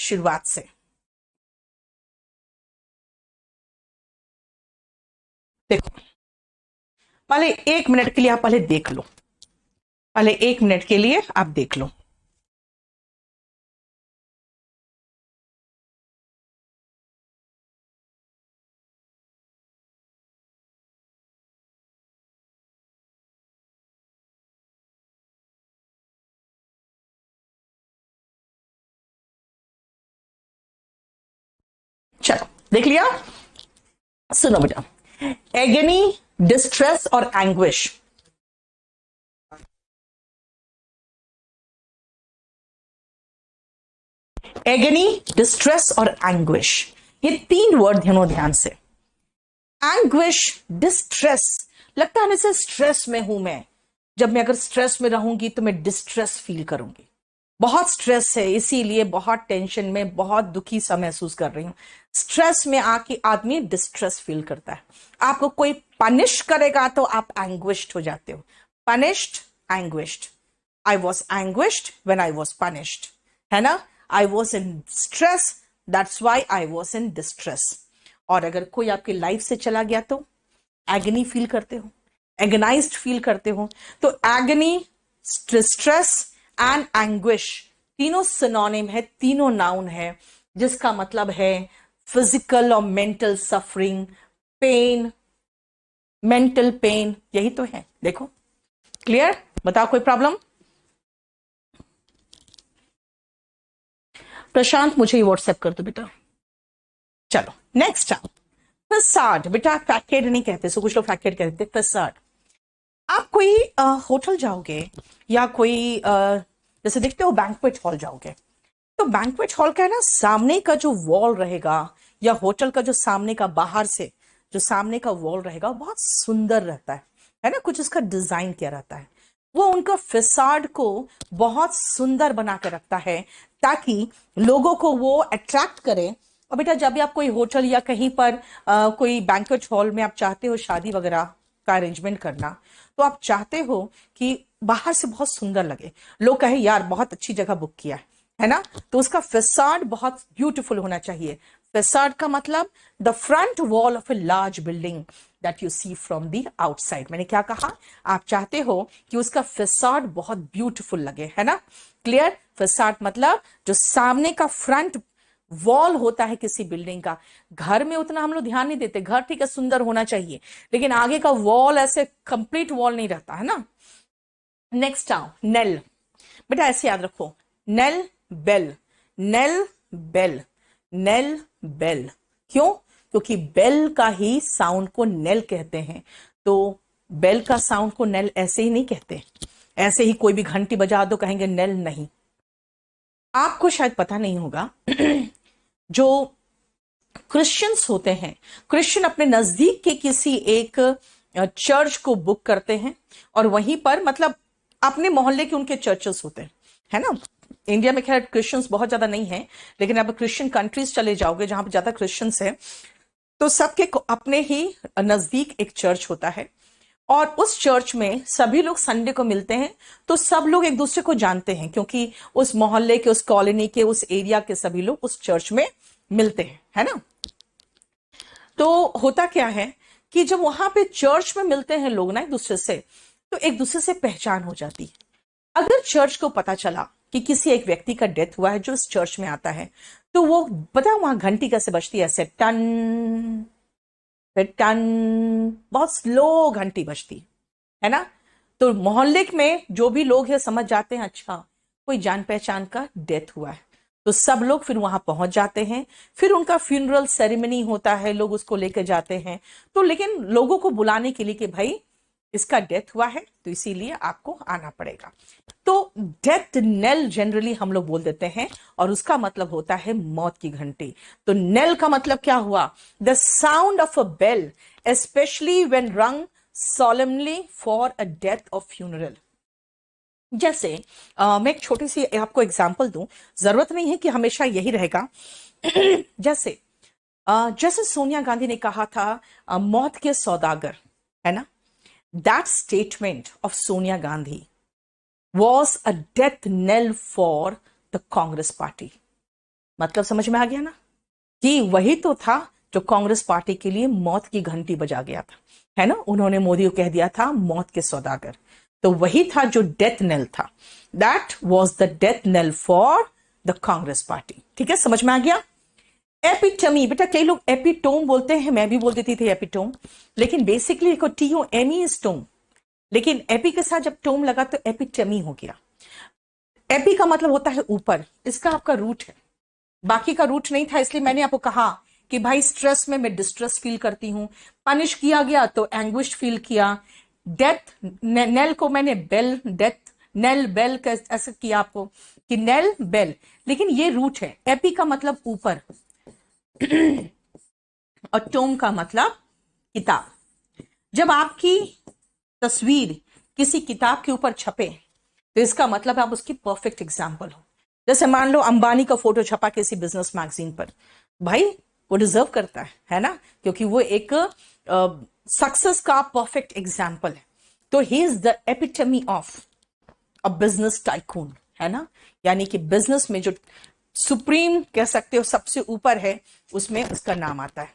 शुरुआत से। देखो, पहले 1 मिनट के लिए आप पहले देख लो, पहले 1 मिनट के लिए आप देख लो। चलो देख लिया, सुनो बेटा। एगनी, डिस्ट्रेस और एंग्विश, एगनी, डिस्ट्रेस और एंग्विश, ये 3 वर्ड ध्यान से। एंग्विश, डिस्ट्रेस, लगता है जैसे स्ट्रेस में हूं मैं, जब मैं अगर स्ट्रेस में रहूंगी तो मैं डिस्ट्रेस फील करूंगी, बहुत स्ट्रेस है इसीलिए बहुत टेंशन में, बहुत दुखी सा महसूस कर रही हूं। स्ट्रेस में आके आदमी डिस्ट्रेस फील करता है। आपको कोई पनिश करेगा तो आप एंग्विश्ड हो जाते हो। Punished, anguished. I was anguished when I was punished, है ना। I was in stress, that's why I was in distress. और अगर कोई आपकी लाइफ से चला गया तो एगनी फील करते हो, एगनाइज्ड फील करते हो। तो एगनी, स्ट्रेस एंड एंग्विश तीनों सिनोनिम है, तीनों नाउन है, जिसका मतलब है फिजिकल और mental suffering, pain, mental pain, यही तो है। देखो क्लियर, बताओ कोई प्रॉब्लम। प्रशांत मुझे ही व्हाट्सएप कर दो बेटा। चलो नेक्स्ट आप, फसाड। बेटा फैकेड नहीं कहते, सो कुछ लोग फैकेड कहते, फसाड। आप कोई होटल जाओगे या कोई जैसे देखते हो बैंक्वेट हॉल जाओगे, तो बैंक्वेट हॉल का है ना, सामने का जो वॉल रहेगा, या होटल का जो सामने का बाहर से जो सामने का वॉल रहेगा, वो बहुत सुंदर रहता है ना, कुछ उसका डिजाइन किया रहता है। वो उनका फसाड को बहुत सुंदर बना के रखता है, ताकि लोगों को वो अट्रैक्ट करे। और बेटा जब भी आप कोई होटल या कहीं पर कोई बैंक्वेट हॉल में आप चाहते हो शादी वगैरह का अरेंजमेंट करना, तो आप चाहते हो कि बाहर से बहुत सुंदर लगे, लोग कहे यार बहुत अच्छी जगह बुक किया है ना, तो उसका फसाड बहुत ब्यूटीफुल होना चाहिए। फसाड का मतलब the front wall of a large building that you see from the outside. मैंने क्या कहा, आप चाहते हो कि उसका फसाड बहुत ब्यूटीफुल लगे, है ना। क्लियर, फसाड मतलब जो सामने का फ्रंट वॉल होता है किसी बिल्डिंग का। घर में उतना हम लोग ध्यान नहीं देते, घर ठीक है सुंदर होना चाहिए, लेकिन आगे का वॉल ऐसे कंप्लीट वॉल नहीं रहता है ना। नेक्स्ट आओ, नेल। बेटा ऐसे याद रखो, nail bell, nail bell, nail bell. क्यों? क्योंकि बेल का ही साउंड को नेल कहते हैं, तो बेल का साउंड को नेल ऐसे ही नहीं कहते। ऐसे ही कोई भी घंटी बजा दो कहेंगे नेल नहीं। आपको शायद पता नहीं होगा जो क्रिश्चियंस होते हैं, क्रिश्चियन अपने नजदीक के किसी एक चर्च को बुक करते हैं, और वहीं पर मतलब अपने मोहल्ले के उनके चर्चेस होते हैं, है ना। इंडिया में खैर क्रिश्चियंस बहुत ज्यादा नहीं है, लेकिन आप क्रिश्चियन कंट्रीज चले जाओगे जहां पर ज्यादा क्रिश्चियंस है, तो सबके अपने ही नजदीक एक चर्च होता है, और उस चर्च में सभी लोग संडे को मिलते हैं। तो सब लोग एक दूसरे को जानते हैं, क्योंकि उस मोहल्ले के, उस कॉलोनी के, उस एरिया के सभी लोग उस चर्च में मिलते हैं, है ना। तो होता क्या है कि जब वहां पे चर्च में मिलते हैं लोग ना एक दूसरे से, तो एक दूसरे से पहचान हो जाती है। अगर चर्च को पता चला कि किसी एक व्यक्ति का डेथ हुआ है जो इस चर्च में आता है, तो वो पता है वहां घंटी कैसे बजती है, ऐसे टन, फिर टन, बहुत स्लो घंटी बजती है ना। तो मोहल्ले में जो भी लोग हैं समझ जाते हैं अच्छा कोई जान पहचान का डेथ हुआ है, तो सब लोग फिर वहां पहुंच जाते हैं। फिर उनका फ्यूनरल सेरेमनी होता है, लोग उसको लेकर जाते हैं। तो लेकिन लोगों को बुलाने के लिए कि भाई इसका डेथ हुआ है तो इसीलिए आपको आना पड़ेगा। तो डेथ नेल जनरली हम लोग बोल देते हैं, और उसका मतलब होता है मौत की घंटी। तो नेल का मतलब क्या हुआ, the sound of a bell specially when rung solemnly for a death or funeral। जैसे मैं एक छोटी सी आपको एग्जांपल दूं, जरूरत नहीं है कि हमेशा यही रहेगा। जैसे जैसे सोनिया गांधी ने कहा था मौत के सौदागर, है ना। That statement of Sonia Gandhi was a death knell for the Congress party। मतलब समझ में आ गया ना, कि वही तो था जो कांग्रेस पार्टी के लिए मौत की घंटी बजा गया था, है ना। उन्होंने मोदी को कह दिया था मौत के सौदागर, तो वही था जो डेथ नेल था। That was the death nail for the Congress party. ठीक है, समझ में आ गया। एपिटमी, बेटा कई लोग एपिटोम बोलते हैं, मैं भी बोल देती थी एपिटोम, लेकिन बेसिकली TOME इज टोम, लेकिन एपी के साथ जब टोम लगा तो एपिटमी हो गया। एपी का मतलब होता है ऊपर, इसका आपका रूट है, बाकी का रूट नहीं था, इसलिए मैंने आपको कहा कि भाई स्ट्रेस में मैं डिस्ट्रेस फील करती हूं, पनिश किया गया तो एंग्विश फील किया। डेथ नेल को मैंने बेल, डेथ नेल बेल ऐसे किया आपको कि नेल बेल, लेकिन ये रूट है। एपी का मतलब ऊपर और टोम का मतलब किताब। जब आपकी तस्वीर किसी किताब के ऊपर छपे तो इसका मतलब आप उसकी परफेक्ट एग्जाम्पल हो। जैसे मान लो अंबानी का फोटो छपा किसी बिजनेस मैगजीन पर, भाई वो डिजर्व करता है ना, क्योंकि वो एक सक्सेस का परफेक्ट एग्जाम्पल है। तो he is the epitome of a business tycoon, है ना, यानी कि बिजनेस में जो सुप्रीम कह सकते हो, सबसे ऊपर है, उसमें उसका नाम आता है।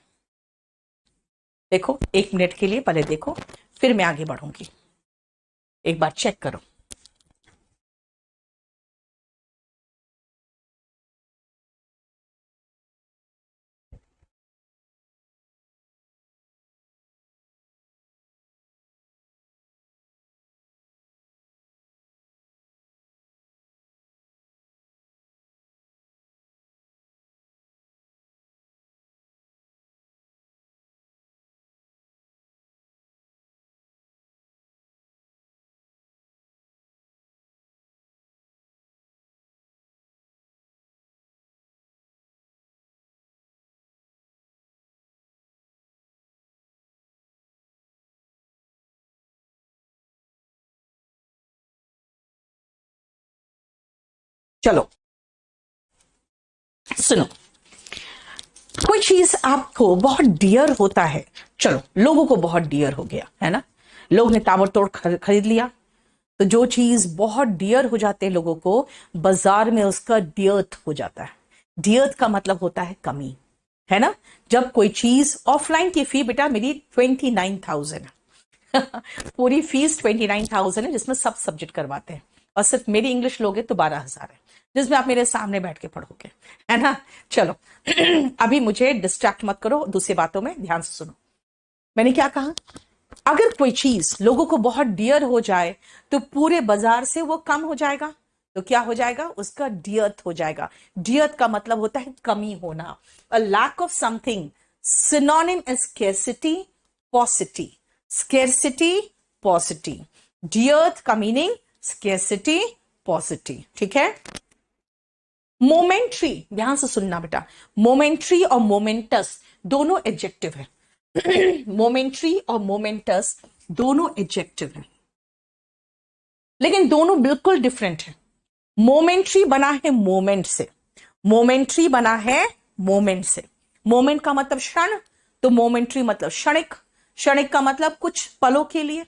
देखो 1 मिनट के लिए पहले देखो, फिर मैं आगे बढ़ूंगी, एक बार चेक करो। चलो सुनो, कोई चीज आपको बहुत डियर होता है, चलो लोगों को बहुत डियर हो गया है ना, लोग ने ताबड़तोड़ खरीद लिया, तो जो चीज बहुत डियर हो जाते हैं लोगों को, बाजार में उसका डियर्थ हो जाता है। डियर्थ का मतलब होता है कमी, है ना। जब कोई चीज, ऑफलाइन की फी बेटा मेरी 29,000 है पूरी फीस 29,000 है, जिसमें सब सब्जेक्ट करवाते हैं, और सिर्फ मेरी इंग्लिश लोगे तो 12,000 है, जिसमें आप मेरे सामने बैठ के पढ़ोगे, है ना। चलो अभी मुझे डिस्ट्रैक्ट मत करो दूसरी बातों में, ध्यान से सुनो। मैंने क्या कहा, अगर कोई चीज लोगों को बहुत डियर हो जाए तो पूरे बाजार से वो कम हो जाएगा, तो क्या हो जाएगा, उसका डियर्थ हो जाएगा। डियर्थ का मतलब होता है कमी होना, a lack of something. Synonym is scarcity, paucity, scarcity, paucity. Dearth का मीनिंग स्केर्सिटी, पॉसिटी, ठीक है। मोमेंट्री, ध्यान से सुनना बेटा, मोमेंट्री और मोमेंटस दोनों एडजेक्टिव है मोमेंट्री और मोमेंटस दोनों एडजेक्टिव है, लेकिन दोनों बिल्कुल डिफरेंट है। मोमेंट्री बना है मोमेंट से, मोमेंट्री बना है मोमेंट से। मोमेंट का मतलब क्षण, तो मोमेंट्री मतलब क्षणिक, क्षणिक का मतलब कुछ पलों के लिए।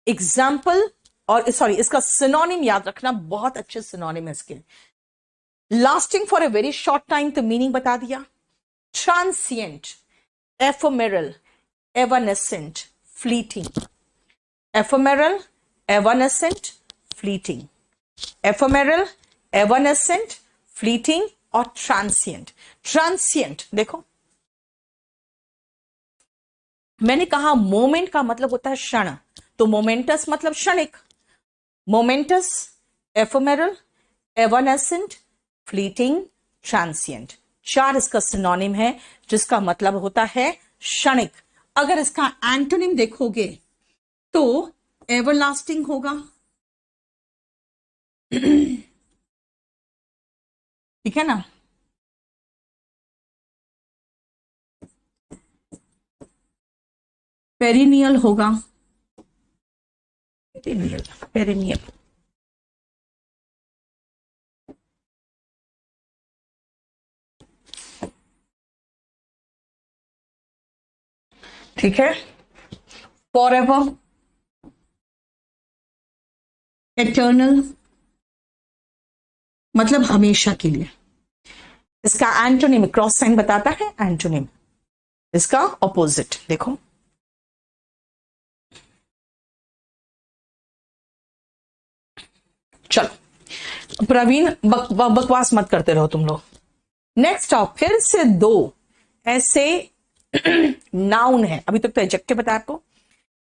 एग्जाम्पल, और सॉरी इसका सिनोनिम याद रखना, बहुत अच्छे सिनोनिम है इसके। Lasting for a very short time, तो मीनिंग बता दिया। Transient, ephemeral, evanescent, fleeting, ephemeral, evanescent, fleeting, ephemeral, evanescent, fleeting और transient। transient देखो, मैंने कहा मोमेंट का मतलब होता है क्षण, तो मोमेंटस मतलब क्षणिक, मोमेंटस, एफेमेरल, एवानेसेंट, फ्लीटिंग, ट्रांसिएंट, चार इसका सिनोनिम है, जिसका मतलब होता है क्षणिक। अगर इसका एंटोनिम देखोगे तो एवरलास्टिंग होगा ठीक है ना। पेरिनियल होगा, पेरिनियल, पेरिनियल, ठीक है। फॉर एवर, एटर्नल मतलब हमेशा के लिए। इसका एंटोनिम क्रॉस साइन बताता है, एंटोनिम इसका ऑपोजिट देखो। चलो प्रवीण बकवास मत करते रहो तुम लोग। नेक्स्ट आओ, फिर से दो ऐसे नाउन है, अभी तक तो एडजेक्टिव बताया आपको,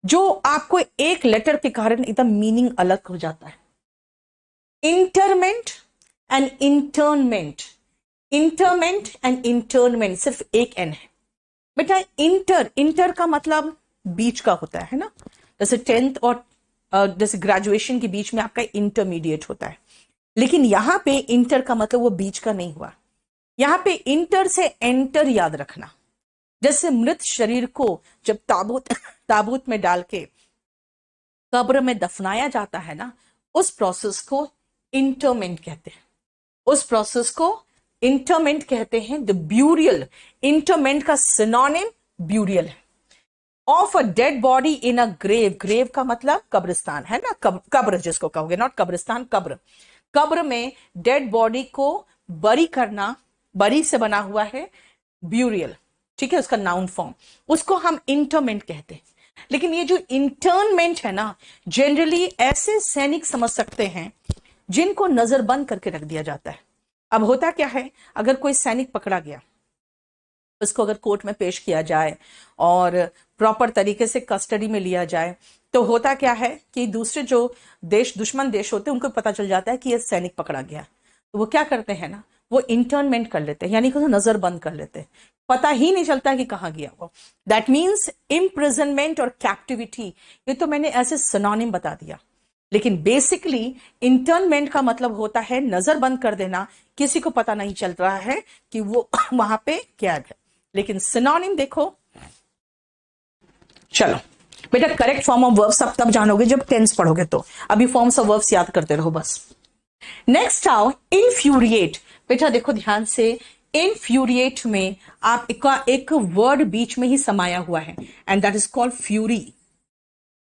जो आपको एक लेटर के कारण एकदम मीनिंग अलग हो जाता है। इंटरमेंट एंड इंटर्नमेंट, इंटरमेंट एंड इंटर्नमेंट, सिर्फ एक एन है बेटा। इंटर का मतलब बीच का होता है ना, जैसे 10th और जैसे ग्रेजुएशन के बीच में आपका इंटरमीडिएट होता है, लेकिन यहां पे इंटर का मतलब वो बीच का नहीं हुआ। यहां पे इंटर से एंटर याद रखना। जैसे मृत शरीर को जब ताबूत में डाल के कब्र में दफनाया जाता है ना, उस प्रोसेस को इंटरमेंट कहते हैं, उस प्रोसेस को इंटरमेंट कहते हैं। द ब्यूरियल, इंटरमेंट का सिनोनिम ब्यूरियल है। Of a dead body in a grave, grave का मतलब कब्रिस्तान है ना, कब्र जिसको कहोगे, नॉट कब्रिस्तान, कब्र। कब्र में डेड बॉडी को बरी करना, बरी से बना हुआ है ब्यूरियल, ठीक है, उसका नाउन फॉर्म, उसको हम इंटरमेंट कहते हैं। लेकिन ये जो इंटर्नमेंट है ना, जनरली ऐसे सैनिक समझ सकते हैं जिनको नजरबंद करके रख दिया जाता है। अब होता क्या है, अगर कोई सैनिक पकड़ा गया, उसको अगर कोर्ट में पेश किया जाए और प्रॉपर तरीके से कस्टडी में लिया जाए, तो होता क्या है कि दूसरे जो देश, दुश्मन देश होते हैं, उनको पता चल जाता है कि ये सैनिक पकड़ा गया, तो वो क्या करते हैं ना, वो इंटर्नमेंट कर लेते हैं, यानी कि नजर बंद कर लेते हैं, पता ही नहीं चलता कि कहां गया वो। दैट मीन्स इम्प्रिजनमेंट और कैप्टिविटी, ये तो मैंने ऐसे सिनोनिम बता दिया, लेकिन बेसिकली इंटर्नमेंट का मतलब होता है नजर बंद कर देना, किसी को पता नहीं चल रहा है कि वो वहां पे कैद है। लेकिन सिनोनिम देखो, चलो बेटा करेक्ट फॉर्म ऑफ वर्ब्स आप तब जानोगे जब टेंस पढ़ोगे, तो अभी फॉर्म्स ऑफ वर्ब्स याद करते रहो बस। नेक्स्ट आओ इनफ्यूरिएट। बेटा देखो ध्यान से, इनफ्यूरिएट में आप एक वर्ड बीच में ही समाया हुआ है, and that is called fury.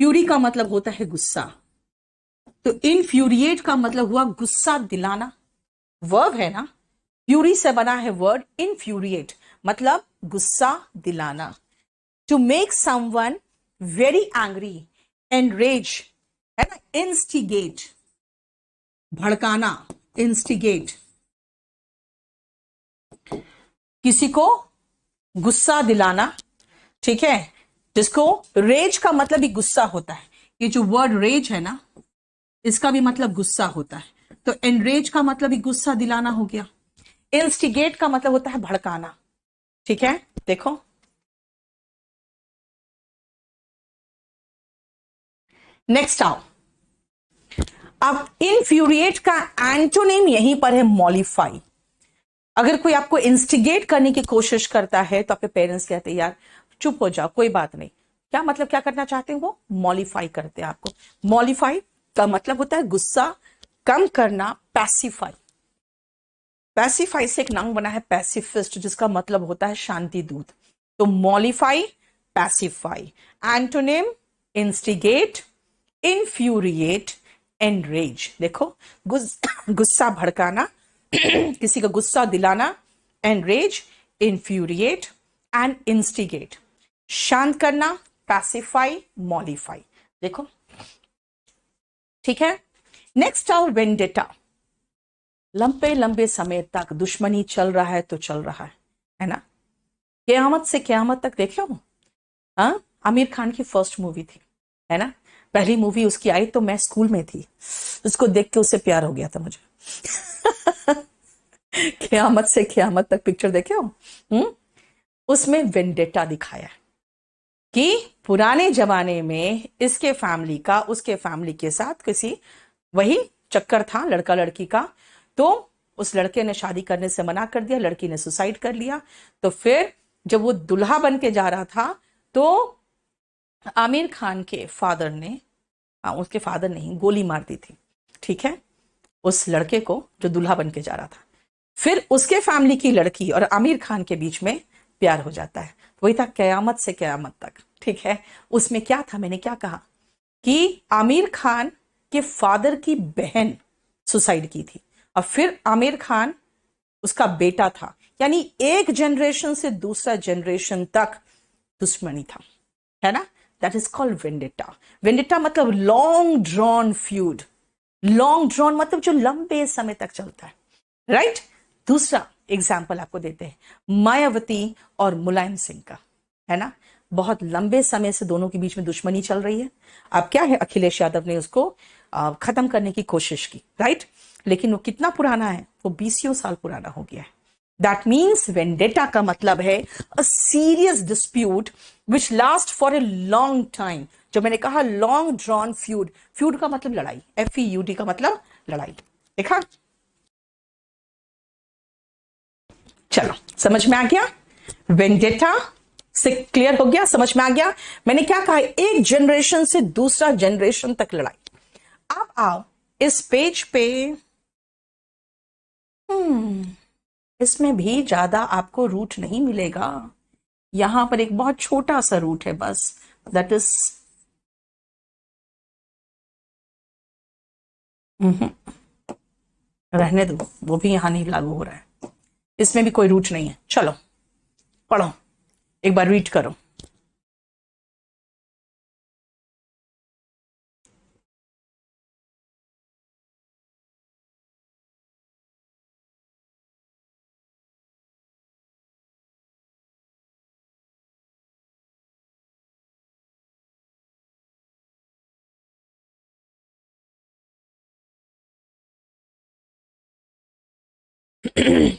Fury का मतलब होता है गुस्सा, तो इनफ्यूरिएट का मतलब हुआ गुस्सा दिलाना। वर्ब है ना, फ्यूरी से बना है वर्ड इनफ्यूरिएट, मतलब गुस्सा दिलाना। To make someone very angry, enrage है ना, इंस्टिगेट, भड़काना, इंस्टिगेट, किसी को गुस्सा दिलाना, ठीक है, जिसको रेज का मतलब ही गुस्सा होता है। ये जो वर्ड रेज है ना, इसका भी मतलब गुस्सा होता है, तो एनरेज का मतलब ही गुस्सा दिलाना हो गया। इंस्टिगेट का मतलब होता है भड़काना, ठीक है। देखो नेक्स्ट आओ, अब इनफ्यूरिएट का एंटोनिम यहीं पर है मॉलिफाई। अगर कोई आपको इंस्टिगेट करने की कोशिश करता है तो आपके पेरेंट्स कहते हैं यार चुप हो जाओ, कोई बात नहीं, क्या मतलब क्या करना चाहते हैं वो, मॉलिफाई करते हैं आपको। मॉलिफाई का मतलब होता है गुस्सा कम करना, पैसिफाई। पैसिफाई से एक नाउन बना है पैसिफिस्ट, जिसका मतलब होता है शांति दूत। तो mollify, pacify. Antonym instigate, infuriate, enrage. देखो गुस्सा भड़काना, किसी का गुस्सा दिलाना, एनरेज, इन्फ्यूरिएट एंड इंस्टिगेट। शांत करना, पैसिफाई, मॉलिफाई। देखो ठीक है। नेक्स्ट आओ वेंडेटा। लंबे लंबे समय तक दुश्मनी चल रहा है तो चल रहा है ना, क़यामत से क़यामत तक। देख लो, हाँ, आमिर खान की फर्स्ट मूवी थी, है ना, पहली मूवी उसकी आई तो मैं स्कूल में थी, उसको देख के उससे प्यार हो गया था मुझे। क़यामत से क़यामत तक पिक्चर देखे हो? उसमें वेंडेटा दिखाया है कि पुराने जमाने में इसके फैमिली का उसके फैमिली के साथ किसी वही चक्कर था लड़का लड़की का, तो उस लड़के ने शादी करने से मना कर दिया, लड़की ने सुसाइड कर लिया। तो फिर जब वो दुल्हा बन के जा रहा था तो आमिर खान के फादर ने, उसके फादर नहीं, गोली मार दी थी, ठीक है, उस लड़के को जो दुल्हा बन के जा रहा था। फिर उसके फैमिली की लड़की और आमिर खान के बीच में प्यार हो जाता है, वही था क़यामत से क़यामत तक, ठीक है। उसमें क्या था, मैंने क्या कहा कि आमिर खान के फादर की बहन सुसाइड की थी, और फिर आमिर खान उसका बेटा था, यानी एक जनरेशन से दूसरा जनरेशन तक दुश्मनी था, है ना। That is called vendetta. Vendetta मतलब long drawn feud. Long drawn मतलब जो लंबे समय तक चलता है, राइट। दूसरा एग्जाम्पल आपको देते हैं मायावती और मुलायम सिंह का, है ना। बहुत लंबे समय से दोनों के बीच में दुश्मनी चल रही है। अब क्या है, अखिलेश यादव ने उसको खत्म करने की कोशिश की, राइट। लेकिन वो कितना पुराना है, वो 20 साल पुराना हो गया है। दैट मीन्स वेंडेटा का मतलब है a serious dispute which last for a long time. जो मैंने कहा लॉन्ग ड्रॉन फ्यूड, फ्यूड का मतलब लड़ाई, FEUD का मतलब लड़ाई। देखा, चलो समझ में आ गया। वेंडेटा से क्लियर हो गया, समझ में आ गया। मैंने क्या कहा, एक जनरेशन से दूसरा जनरेशन तक लड़ाई। अब आओ इस पेज पे, इसमें भी ज्यादा आपको रूट नहीं मिलेगा। यहां पर एक बहुत छोटा सा रूट है बस, दैट इज रहने दो, वो भी यहां नहीं लागू हो रहा है। इसमें भी कोई रूट नहीं है। चलो पढ़ो, एक बार रीड करो।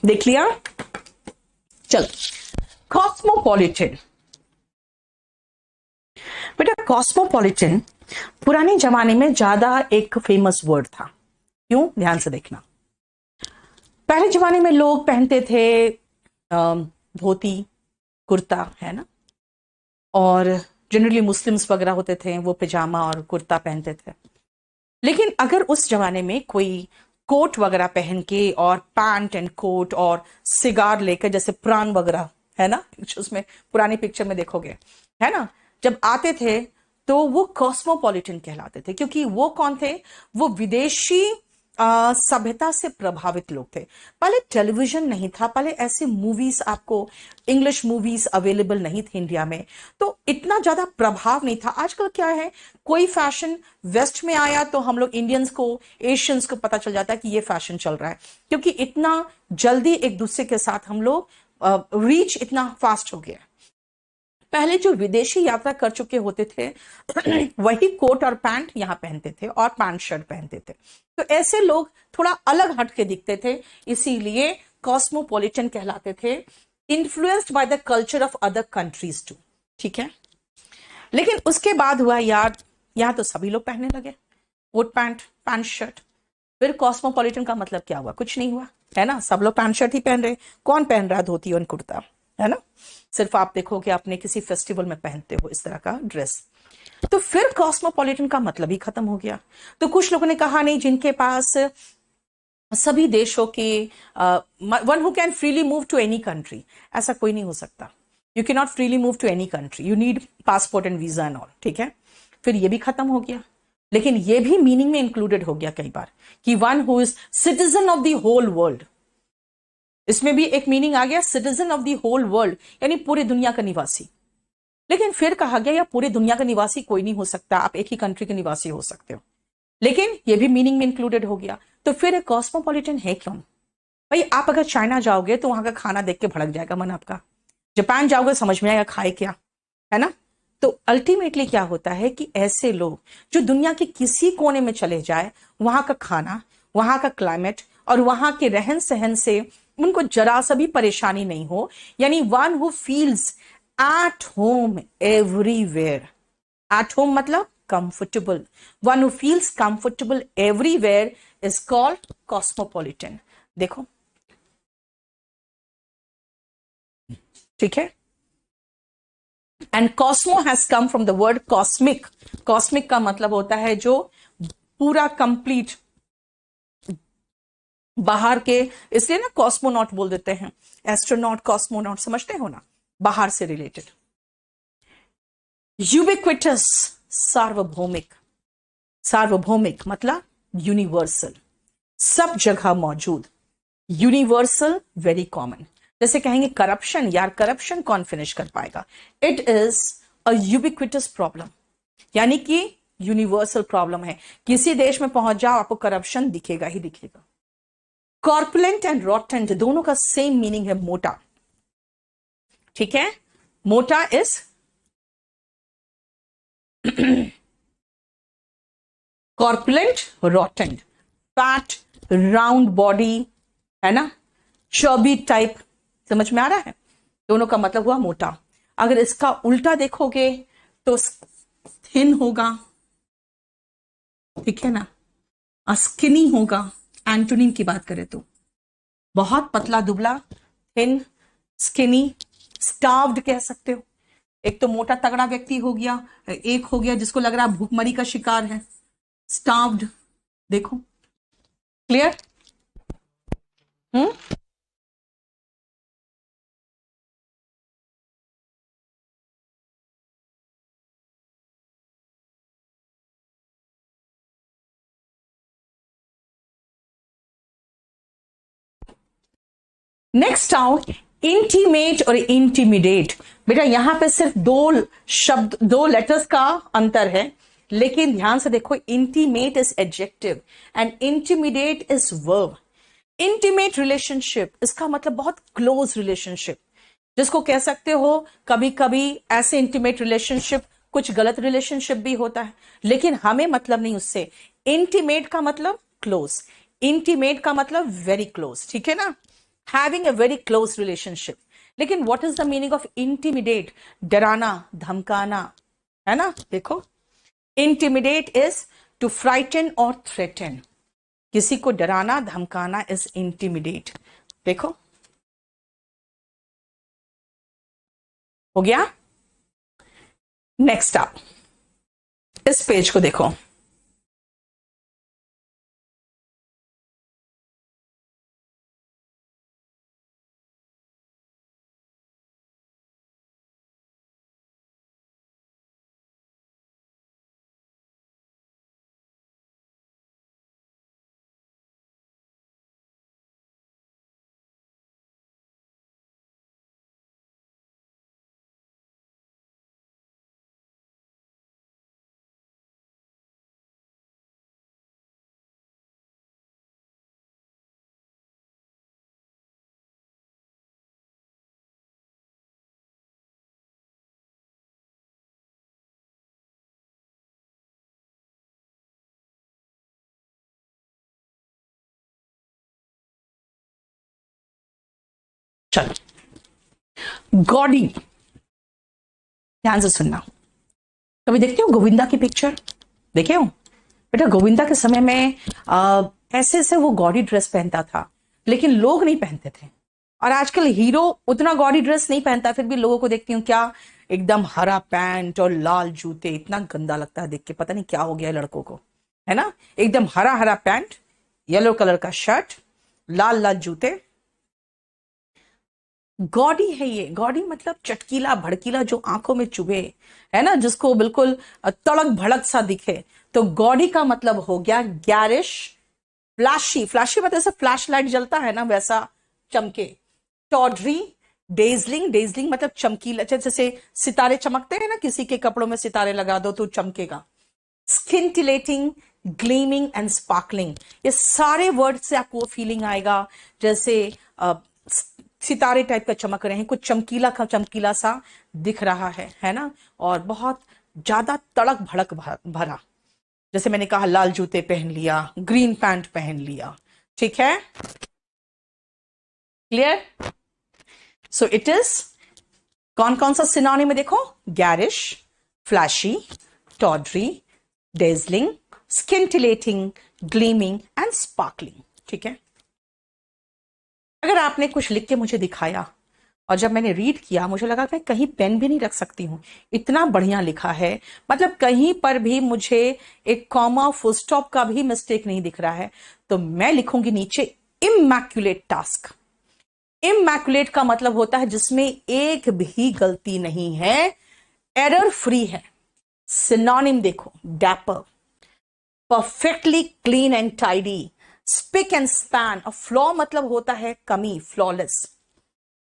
देख लिया, चलो। कॉस्मोपॉलिटन, बेटा कॉस्मोपॉलिटन पुराने जमाने में ज्यादा एक फेमस वर्ड था। क्यों, ध्यान से देखना। पहले जमाने में लोग पहनते थे धोती कुर्ता, है ना। और जनरली मुस्लिम्स वगैरह होते थे, वो पिजामा और कुर्ता पहनते थे। लेकिन अगर उस जमाने में कोई कोट वगैरह पहन के और पैंट एंड कोट और सिगार लेकर, जैसे प्राण वगैरह, है ना, उसमें पुरानी पिक्चर में देखोगे, है ना, जब आते थे तो वो कॉस्मोपॉलिटन कहलाते थे। क्योंकि वो कौन थे, वो विदेशी सभ्यता से प्रभावित लोग थे। पहले टेलीविजन नहीं था, पहले ऐसे मूवीज आपको, इंग्लिश मूवीज अवेलेबल नहीं थे इंडिया में, तो इतना ज्यादा प्रभाव नहीं था। आजकल क्या है, कोई फैशन वेस्ट में आया तो हम लोग इंडियंस को, एशियंस को पता चल जाता है कि ये फैशन चल रहा है, क्योंकि इतना जल्दी एक दूसरे के साथ हम लोग रीच इतना फास्ट हो गया। पहले जो विदेशी यात्रा कर चुके होते थे वही कोट और पैंट यहां पहनते थे और पैंट शर्ट पहनते थे। तो ऐसे लोग थोड़ा अलग हट के दिखते थे, इसीलिए कॉस्मोपॉलिटन कहलाते थे, influenced by the culture of other countries too. ठीक है, लेकिन उसके बाद हुआ यार, यहां तो सभी लोग पहनने लगे कोट पैंट पैंट शर्ट। फिर कॉस्मोपॉलिटन का मतलब क्या हुआ, कुछ नहीं हुआ, है ना। सब लोग पैंट शर्ट ही पहन रहे, कौन पहन रहा है धोती और कुर्ता, है ना। सिर्फ आप देखो कि आपने किसी फेस्टिवल में पहनते हो इस तरह का ड्रेस। तो फिर कॉस्मोपॉलिटन का मतलब ही खत्म हो गया। तो कुछ लोगों ने कहा नहीं, जिनके पास सभी देशों के one who can freely move to any country, ऐसा कोई नहीं हो सकता। You can not freely move to any country, you need passport and visa and all, ठीक है। फिर ये भी खत्म हो गया। लेकिन ये भी मीनिंग में इंक्लूडेड हो गया कई बार कि one who is citizen of the whole world. इसमें भी एक मीनिंग आ गया, citizen of the whole world, यानी पूरी दुनिया का निवासी। लेकिन फिर कहा गया या पूरी दुनिया का निवासी कोई नहीं हो सकता, आप एक ही कंट्री के निवासी हो सकते हो। लेकिन ये भी मीनिंग में इंक्लूडेड हो गया। तो फिर कॉस्मोपॉलिटन है क्यों भाई। आप अगर चाइना जाओगे तो वहां का खाना देख के भड़क जाएगा मन आपका। जापान जाओगे समझ में आएगा खाए क्या, है ना। तो अल्टीमेटली क्या होता है कि ऐसे लोग जो दुनिया के किसी कोने में चले जाए, वहां का खाना, वहां का क्लाइमेट और वहां के रहन सहन से उनको जरा सा भी परेशानी नहीं हो, यानी one who feels at home everywhere. At home मतलब comfortable, one who feels comfortable everywhere is called cosmopolitan. देखो, ठीक है। And cosmo has come from the word cosmic. Cosmic का मतलब होता है जो पूरा कंप्लीट बाहर के, इसलिए ना कॉस्मोनॉट बोल देते हैं, एस्ट्रोनॉट कॉस्मोनॉट, समझते हो ना, बाहर से रिलेटेड। यूबिक्विटस, सार्वभौमिक। सार्वभौमिक मतलब यूनिवर्सल, सब जगह मौजूद। Universal, very common. जैसे कहेंगे करप्शन, यार करप्शन कौन फिनिश कर पाएगा? It is a ubiquitous problem, यानी कि यूनिवर्सल प्रॉब्लम है। किसी देश में पहुंच जाओ आपको करप्शन दिखेगा ही दिखेगा। कॉर्पुलेंट एंड रॉटेंट दोनों का सेम मीनिंग है, मोटा। ठीक है, मोटा is corpulent, rotund, fat, round body, है ना, चर्बी टाइप। समझ में आ रहा है? दोनों का मतलब हुआ मोटा। अगर इसका उल्टा देखोगे तो थिन होगा, ठीक है ना, स्किनी होगा। एंटोनिम की बात करें तो बहुत पतला दुबला, थिन, स्किनी, स्टार्व्ड कह सकते हो। एक तो मोटा तगड़ा व्यक्ति हो गया, एक हो गया जिसको लग रहा है भूखमरी का शिकार है, स्टार्व्ड। देखो, क्लियर? हम्म। नेक्स्ट आओ, इंटीमेट और इंटीमिडेट। बेटा यहां पे सिर्फ दो शब्द, दो लेटर्स का अंतर है, लेकिन ध्यान से देखो, intimate is adjective and intimidate is verb. Intimate relationship, इसका मतलब बहुत क्लोज रिलेशनशिप, जिसको कह सकते हो कभी कभी ऐसे इंटीमेट रिलेशनशिप कुछ गलत रिलेशनशिप भी होता है, लेकिन हमें मतलब नहीं उससे। इंटीमेट का मतलब क्लोज, इंटीमेट का मतलब वेरी क्लोज, ठीक है ना, having a very close relationship. लेकिन what is the meaning of intimidate? डराना, धमकाना, है ना। देखो, इंटीमिडेट इज टू फ्राइटन और थ्रेटन, किसी को डराना धमकाना इज इंटीमिडेट। देखो, हो गया। नेक्स्ट आप इस पेज को देखो, चलो गॉडी, ध्यान से सुनना। कभी देखते हो गोविंदा की पिक्चर? देखे हो? बेटा गोविंदा के समय में ऐसे ऐसे वो गॉडी ड्रेस पहनता था, लेकिन लोग नहीं पहनते थे। और आजकल हीरो उतना गॉडी ड्रेस नहीं पहनता, फिर भी लोगों को देखती हूँ क्या, एकदम हरा पैंट और लाल जूते, इतना गंदा लगता है देख के, पता नहीं क्या हो गया लड़कों को, है ना। एकदम हरा हरा पैंट, येलो कलर का शर्ट, लाल लाल जूते, गॉडी है ये। गॉडी मतलब चटकीला भड़कीला, जो आंखों में चुभे, है ना, जिसको बिल्कुल तड़क भड़क सा दिखे। तो गॉडी का मतलब हो गया गैरिश, फ्लैशी, फ्लैशी मतलब जैसे फ्लैश लाइट जलता है ना वैसा चमके। टॉडरी, डेजलिंग, डेजलिंग मतलब चमकीला, जैसे सितारे चमकते हैं ना, किसी के कपड़ों में सितारे लगा दो तो चमकेगा। स्किंटिलेटिंग, ग्लीमिंग एंड स्पार्कलिंग, ये सारे वर्ड से आपको फीलिंग आएगा जैसे सितारे टाइप का चमक रहे हैं, कुछ चमकीला का चमकीला सा दिख रहा है ना, और बहुत ज्यादा तड़क भड़क भरा। जैसे मैंने कहा, लाल जूते पहन लिया, ग्रीन पैंट पहन लिया, ठीक है, क्लियर? सो इट इज, कौन कौन सा सिनोनिम है देखो, garish, flashy, tawdry, dazzling, scintillating, gleaming and sparkling, ठीक है। अगर आपने कुछ लिख के मुझे दिखाया और जब मैंने रीड किया मुझे लगा मैं कहीं पेन भी नहीं रख सकती हूँ, इतना बढ़िया लिखा है, मतलब कहीं पर भी मुझे एक कॉमा फुल स्टॉप का भी मिस्टेक नहीं दिख रहा है, तो मैं लिखूंगी नीचे इमैक्युलेट टास्क। इमैक्युलेट का मतलब होता है जिसमें एक भी गलती नहीं है, एरर फ्री है। सिनोनिम देखो, dapper, perfectly clean and tidy, spick and span, और फ्लॉ मतलब होता है कमी, फ्लॉलेस।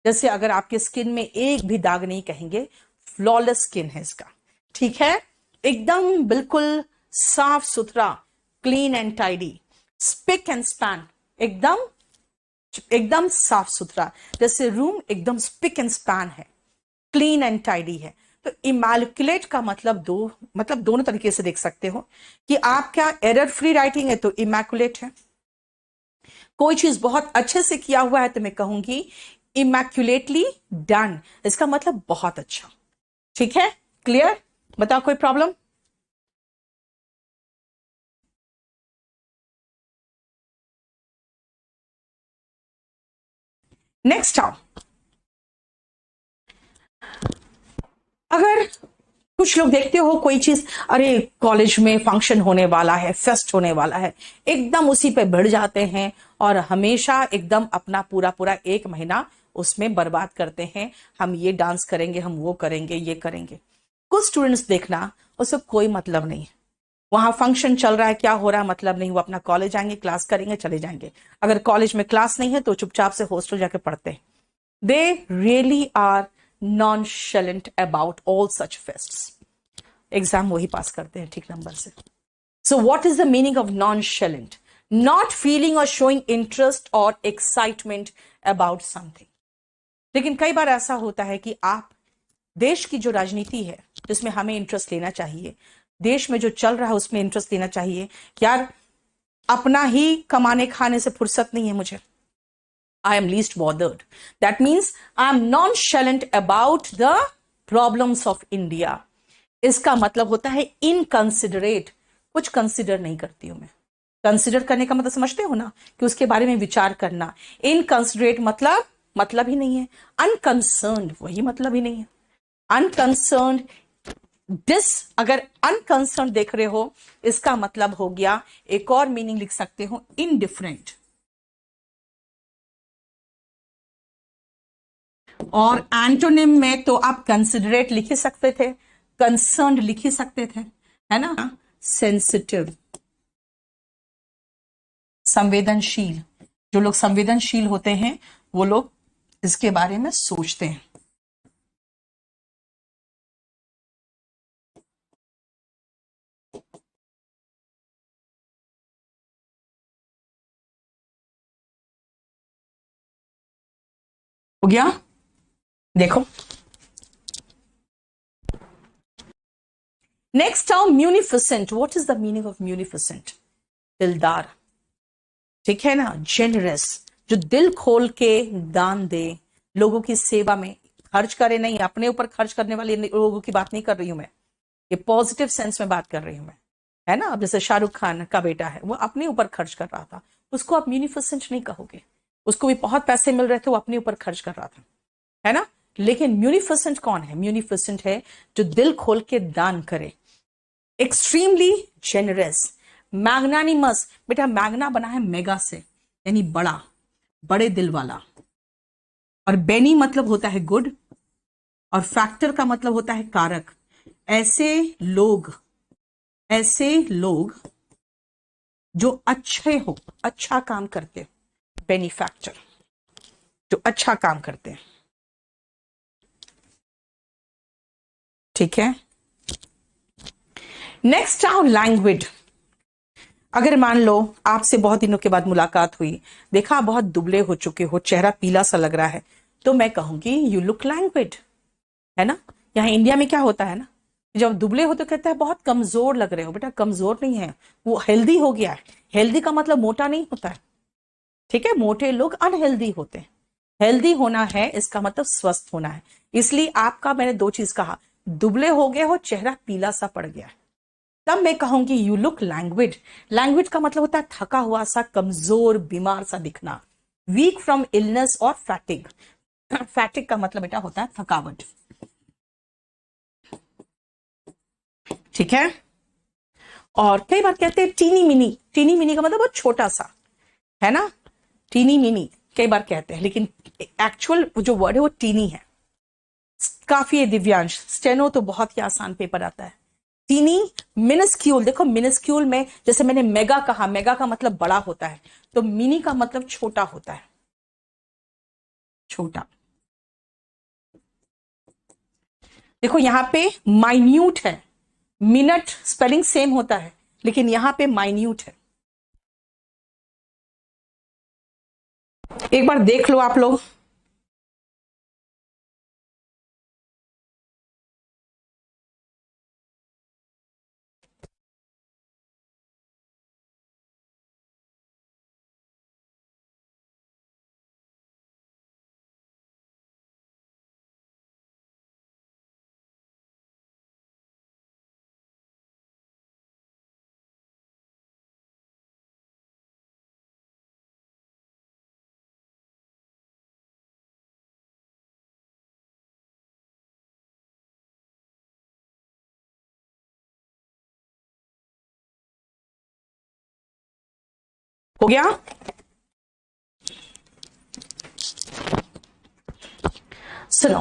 जैसे अगर आपके स्किन में एक भी दाग नहीं कहेंगे, फ्लॉलेस स्किन है इसका, ठीक है, एकदम बिल्कुल साफ सुथरा, clean and tidy. Spick and span, एकदम एकदम साफ सुथरा, जैसे रूम एकदम स्पिक एंड स्पैन है, क्लीन एंड टाइडी है। तो इमैल्कुलेट का मतलब दोनों तरीके से देख सकते हो कि आप क्या एरर फ्री राइटिंग है तो इमैकुलेट है, कोई चीज बहुत अच्छे से किया हुआ है तो मैं कहूंगी इमैक्युलेटली डन, इसका मतलब बहुत अच्छा। ठीक है, क्लियर? बताओ कोई प्रॉब्लम? नेक्स्ट आओ, अगर कुछ लोग देखते हो कोई चीज, अरे कॉलेज में फंक्शन होने वाला है, फेस्ट होने वाला है, एकदम उसी पे भिड़ जाते हैं और हमेशा एकदम अपना पूरा पूरा एक महीना उसमें बर्बाद करते हैं। हम ये डांस करेंगे, हम वो करेंगे, ये करेंगे। कुछ स्टूडेंट्स देखना, उससे कोई मतलब नहीं है, वहां फंक्शन चल रहा है, क्या हो रहा है मतलब नहीं, वो अपना कॉलेज आएंगे, क्लास करेंगे, चले जाएंगे। अगर कॉलेज में क्लास नहीं है तो चुपचाप से हॉस्टल जाके पढ़ते हैं। They really are nonchalant about all such fests. Exam वही पास करते हैं ठीक नंबर से। So what is the meaning of nonchalant? Not feeling और शोइंग इंटरेस्ट और एक्साइटमेंट अबाउट समथिंग। लेकिन कई बार ऐसा होता है कि आप देश की जो राजनीति है जिसमें हमें इंटरेस्ट लेना चाहिए, देश में जो चल रहा है उसमें इंटरेस्ट लेना चाहिए, यार अपना ही कमाने खाने से फुर्सत नहीं है मुझे, I am least bothered. That means I am nonchalant about the problems of India. इसका मतलब होता है इनकंसिडरेट, कुछ कंसिडर नहीं करती हूं मैं। कंसिडर करने का मतलब समझते हो ना, कि उसके बारे में विचार करना। इनकंसिडरेट मतलब ही नहीं है। अनकंसर्न्ड, वही मतलब ही नहीं है। अनकंसर्न्ड, अगर अनकंसर्न देख रहे हो, इसका मतलब हो गया, एक और मीनिंग लिख सकते हो, इनडिफरेंट। और एंटोनिम में तो आप कंसिडरेट लिख ही सकते थे, कंसर्न्ड लिख ही सकते थे, है ना। सेंसिटिव, संवेदनशील। जो लोग संवेदनशील होते हैं वो लोग इसके बारे में सोचते हैं। हो गया? देखो next term munificent. What is the meaning of munificent? दिलदार, ठीक है ना, जेनरस, जो दिल खोल के दान दे, लोगों की सेवा में खर्च करे, नहीं अपने ऊपर खर्च करने वाले लोगों की बात नहीं कर रही हूं मैं, ये पॉजिटिव सेंस में बात कर रही हूं मैं, है ना। अब जैसे शाहरुख खान का बेटा है, वो अपने ऊपर खर्च कर रहा था, उसको आप म्यूनिफिसेंट नहीं कहोगे। उसको भी बहुत पैसे मिल रहे थे, वो अपने ऊपर खर्च कर रहा था, है ना। लेकिन म्यूनिफिसेंट कौन है? म्यूनिफिसेंट है जो दिल खोल के दान करे, एक्सट्रीमली जेनरस, मैग्नानिमस। बेटा मैग्ना बना है मेगा से, यानी बड़ा, बड़े दिल वाला। और बेनी मतलब होता है गुड, और फैक्टर का मतलब होता है कारक। ऐसे लोग, ऐसे लोग जो अच्छे हो, अच्छा काम करते हो, बेनिफैक्टर, जो अच्छा काम करते हैं, ठीक है। नेक्स्ट आओ लैंग्वेज। अगर मान लो आपसे बहुत दिनों के बाद मुलाकात हुई, देखा आप बहुत दुबले हो चुके हो, चेहरा पीला सा लग रहा है, तो मैं कहूंगी यू लुक लैंग्वेज, है ना। यहाँ इंडिया में क्या होता है ना, जब दुबले हो तो कहता है बहुत कमजोर लग रहे हो। बेटा कमजोर नहीं है, वो हेल्दी हो गया है। हेल्दी का मतलब मोटा नहीं होता है, ठीक है। मोटे लोग अनहेल्दी होते हैं, हेल्दी होना है इसका मतलब स्वस्थ होना है। इसलिए आपका, मैंने दो चीज कहा, दुबले हो गए हो, चेहरा पीला सा पड़ गया है, तब मैं कहूंगी यू लुक लैंग्वेज। लैंग्वेज का मतलब होता है थका हुआ सा, कमजोर, बीमार सा दिखना, वीक फ्रॉम इलनेस और फैटिग। फैटिग का मतलब बेटा होता है थकावट, ठीक है। और कई बार कहते हैं टीनी मिनी, टीनी मिनी का मतलब बहुत छोटा सा, है ना, टीनी मिनी कई बार कहते हैं, लेकिन एक्चुअल जो वर्ड है वो टीनी है। काफी है दिव्यांश, स्टेनो तो बहुत ही आसान पेपर आता है, टीनी, मिनिस्क्यूल, देखो मिनिस्क्यूल में जैसे मैंने मेगा कहा, मेगा का मतलब बड़ा होता है, तो मिनी का मतलब छोटा होता है, छोटा। देखो यहां पे माइन्यूट है, मिनट स्पेलिंग सेम होता है, लेकिन यहां पे माइन्यूट है। एक बार देख लो आप लोग। हो गया? सुनो,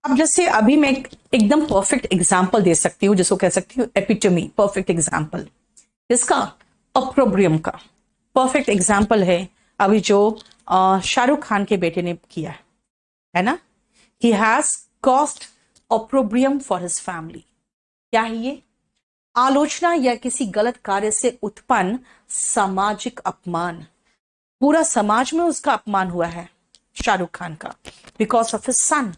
अब जैसे अभी मैं एकदम परफेक्ट एग्जाम्पल दे सकती हूँ, जिसको कह सकती हूँ एपिटमी, परफेक्ट एग्जाम्पल इसका, अप्रोब्रियम का परफेक्ट एग्जाम्पल है अभी जो शाहरुख खान के बेटे ने किया है ना। He has cost opprobrium for his family. क्या है ये? आलोचना या किसी गलत कार्य से उत्पन्न सामाजिक अपमान। पूरा समाज में उसका अपमान हुआ है शाहरुख खान का, because of his son.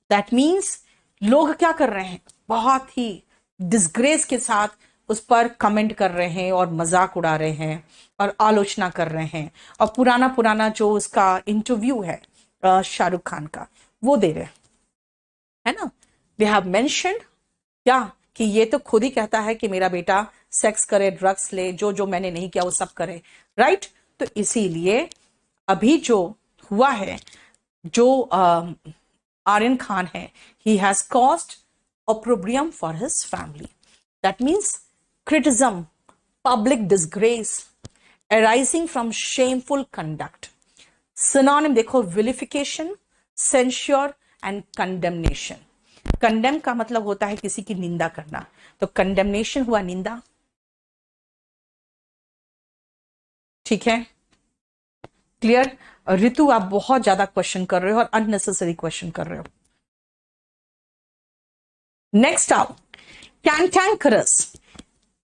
That means लोग क्या कर रहे हैं, बहुत ही डिसग्रेस के साथ उस पर कमेंट कर रहे हैं और मजाक उड़ा रहे हैं और आलोचना कर रहे हैं, और पुराना पुराना जो उसका इंटरव्यू है शाहरुख खान का, वो दे रहे हैं, है ना। दे हैव मेंशन्ड क्या, कि ये तो खुद ही कहता है कि मेरा बेटा सेक्स करे, ड्रग्स ले, जो जो मैंने नहीं किया वो सब करे, राइट। तो इसीलिए अभी जो हुआ है, जो आर्यन खान है, he has caused opprobrium for his family. That means criticism, public disgrace arising from shameful conduct. Synonym देखो, vilification, censure and condemnation. Condemn का मतलब होता है किसी की निंदा करना, तो condemnation हुआ निंदा, ठीक है, क्लियर। ऋतु आप बहुत ज्यादा क्वेश्चन कर रहे हो और अननेसेसरी क्वेश्चन कर रहे हो। नेक्स्ट आओ, कैंटैंकरस।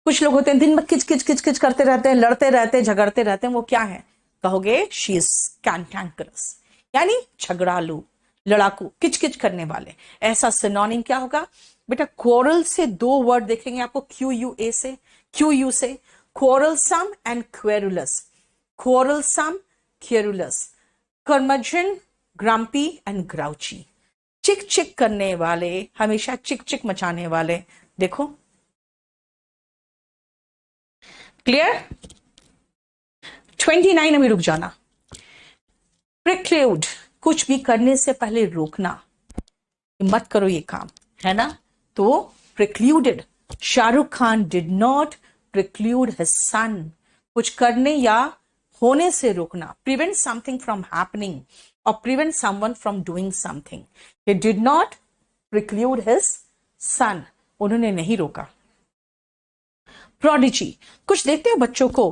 कुछ लोग होते हैं दिन में किच किच किच किच करते रहते हैं, लड़ते रहते हैं, झगड़ते रहते हैं, वो क्या है? कहोगे शी इज कैंटैंकरस, यानी झगड़ालू, लड़ाकू, किच किच करने वाले। ऐसा सिनोनिम क्या होगा बेटा? क्वारल से दो वर्ड देखेंगे आपको, क्यू यू ए से, क्यू यू से, quarrelsome and querulous. Quarrelsome, querulous, curmudgeon, grumpy and grouchy. चिक चिक करने वाले, हमेशा चिक चिक मचाने वाले। देखो क्लियर। 29 में रुक जाना। प्रिक्लूड, कुछ भी करने से पहले रोकना, मत करो ये काम, है ना। तो precluded, Shahrukh Khan did not preclude his son, कुछ करने या होने से रोकना, प्रिवेंट समथिंग फ्रॉम हैपनिंग और prevent someone from doing something. He did not preclude his son, उन्होंने नहीं रोका। प्रोडिजी, कुछ देखते हो बच्चों को,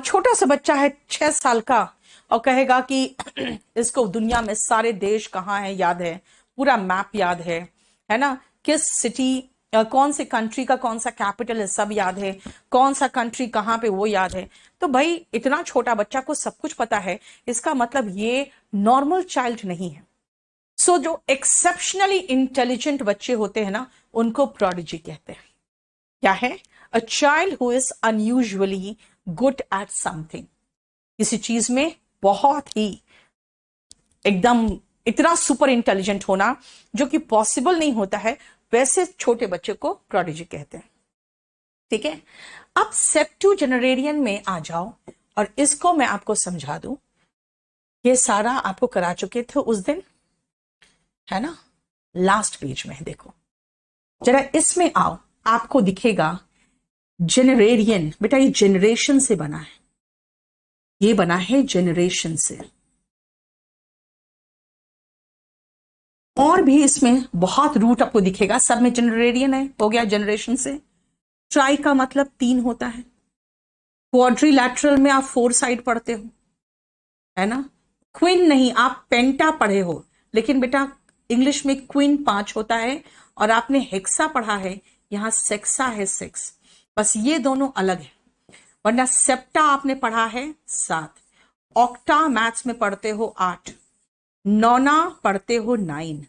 छोटा सा बच्चा है 6 साल का और कहेगा कि इसको दुनिया में सारे देश कहाँ है याद है, पूरा मैप याद है ना, किस सिटी, कौन से कंट्री का कौन सा कैपिटल है सब याद है, कौन सा कंट्री कहाँ पे वो याद है। तो भाई इतना छोटा बच्चा को सब कुछ पता है, इसका मतलब ये नॉर्मल चाइल्ड नहीं है। सो जो एक्सेप्शनली इंटेलिजेंट बच्चे होते हैं ना, उनको प्रोडिजी कहते हैं। क्या है? A child who is unusually good at something, किसी चीज में बहुत ही एकदम इतना सुपर इंटेलिजेंट होना जो कि पॉसिबल नहीं होता है, वैसे छोटे बच्चे को प्रोडिजी कहते हैं, ठीक है। अब सेप्टुजेनेरेरियन में आ जाओ और इसको मैं आपको समझा दूं। ये सारा आपको करा चुके थे उस दिन, है ना, लास्ट पेज में देखो जरा, इसमें आओ, आपको दिखेगा जेनरेरियन। बेटा ये जेनरेशन से बना है, ये बना है जेनरेशन से। और भी इसमें बहुत रूट आपको दिखेगा, सब में जनरेरियन है, हो गया जनरेशन से। ट्राई का मतलब 3 होता है। क्वाड्रिलैटरल में आप 4 साइड पढ़ते हो, है ना। क्वीन नहीं, आप पेंटा पढ़े हो, लेकिन बेटा इंग्लिश में क्वीन 5 होता है, और आपने हेक्सा पढ़ा है, यहां सेक्सा है 6। बस ये दोनों अलग है, वरना सेप्टा आपने पढ़ा है 7। ऑक्टा मैथ्स में पढ़ते हो 8, नौना पढ़ते हो 9,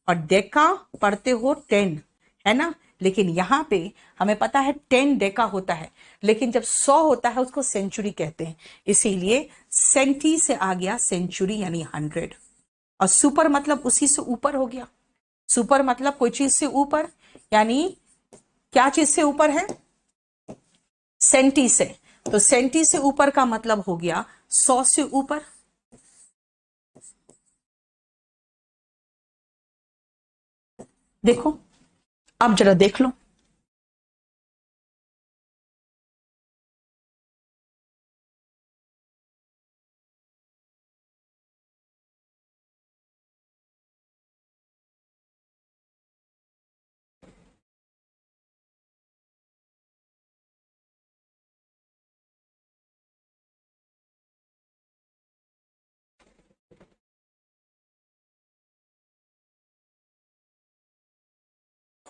और डेका पढ़ते हो 10, है ना। लेकिन यहां पे हमें पता है 10 डेका होता है, लेकिन जब 100 होता है उसको सेंचुरी कहते हैं, इसीलिए सेंटी से आ गया सेंचुरी यानी 100। और सुपर मतलब उसी से ऊपर हो गया। सुपर मतलब कोई चीज से ऊपर, यानी क्या चीज से ऊपर है, सेंटी से। तो सेंटी से ऊपर का मतलब हो गया 100 से ऊपर। देखो, अब जरा देख लो।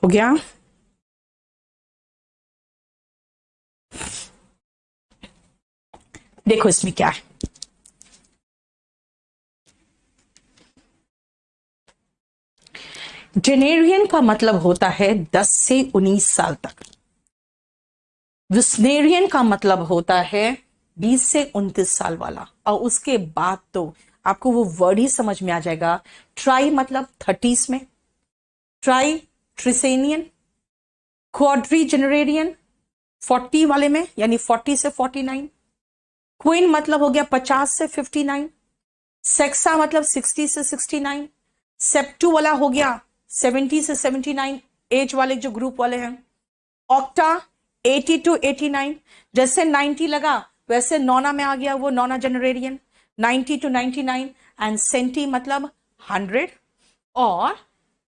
हो गया। देखो इसमें क्या है, जेनेरियन का मतलब होता है 10 से 19 साल तक। विस्नेरियन का मतलब होता है 20 से 29 साल वाला, और उसके बाद तो आपको वो वर्ड ही समझ में आ जाएगा। ट्राई मतलब 30s में, ट्राई ट्रिसेनियन, क्वाड्री जनरेरियन 40 वाले में, यानी 40 से 49। क्वीन मतलब हो गया 50 से 59। सेक्सा मतलब 60 से 69। सेप्टू वाला हो गया 70 से 79, एज वाले जो ग्रुप वाले हैं। ऑक्टा 80 टू 89, जैसे 90 लगा वैसे नौना में आ गया वो नौना जनरेरियन, 90 टू 99। एंड सेंटी मतलब 100। और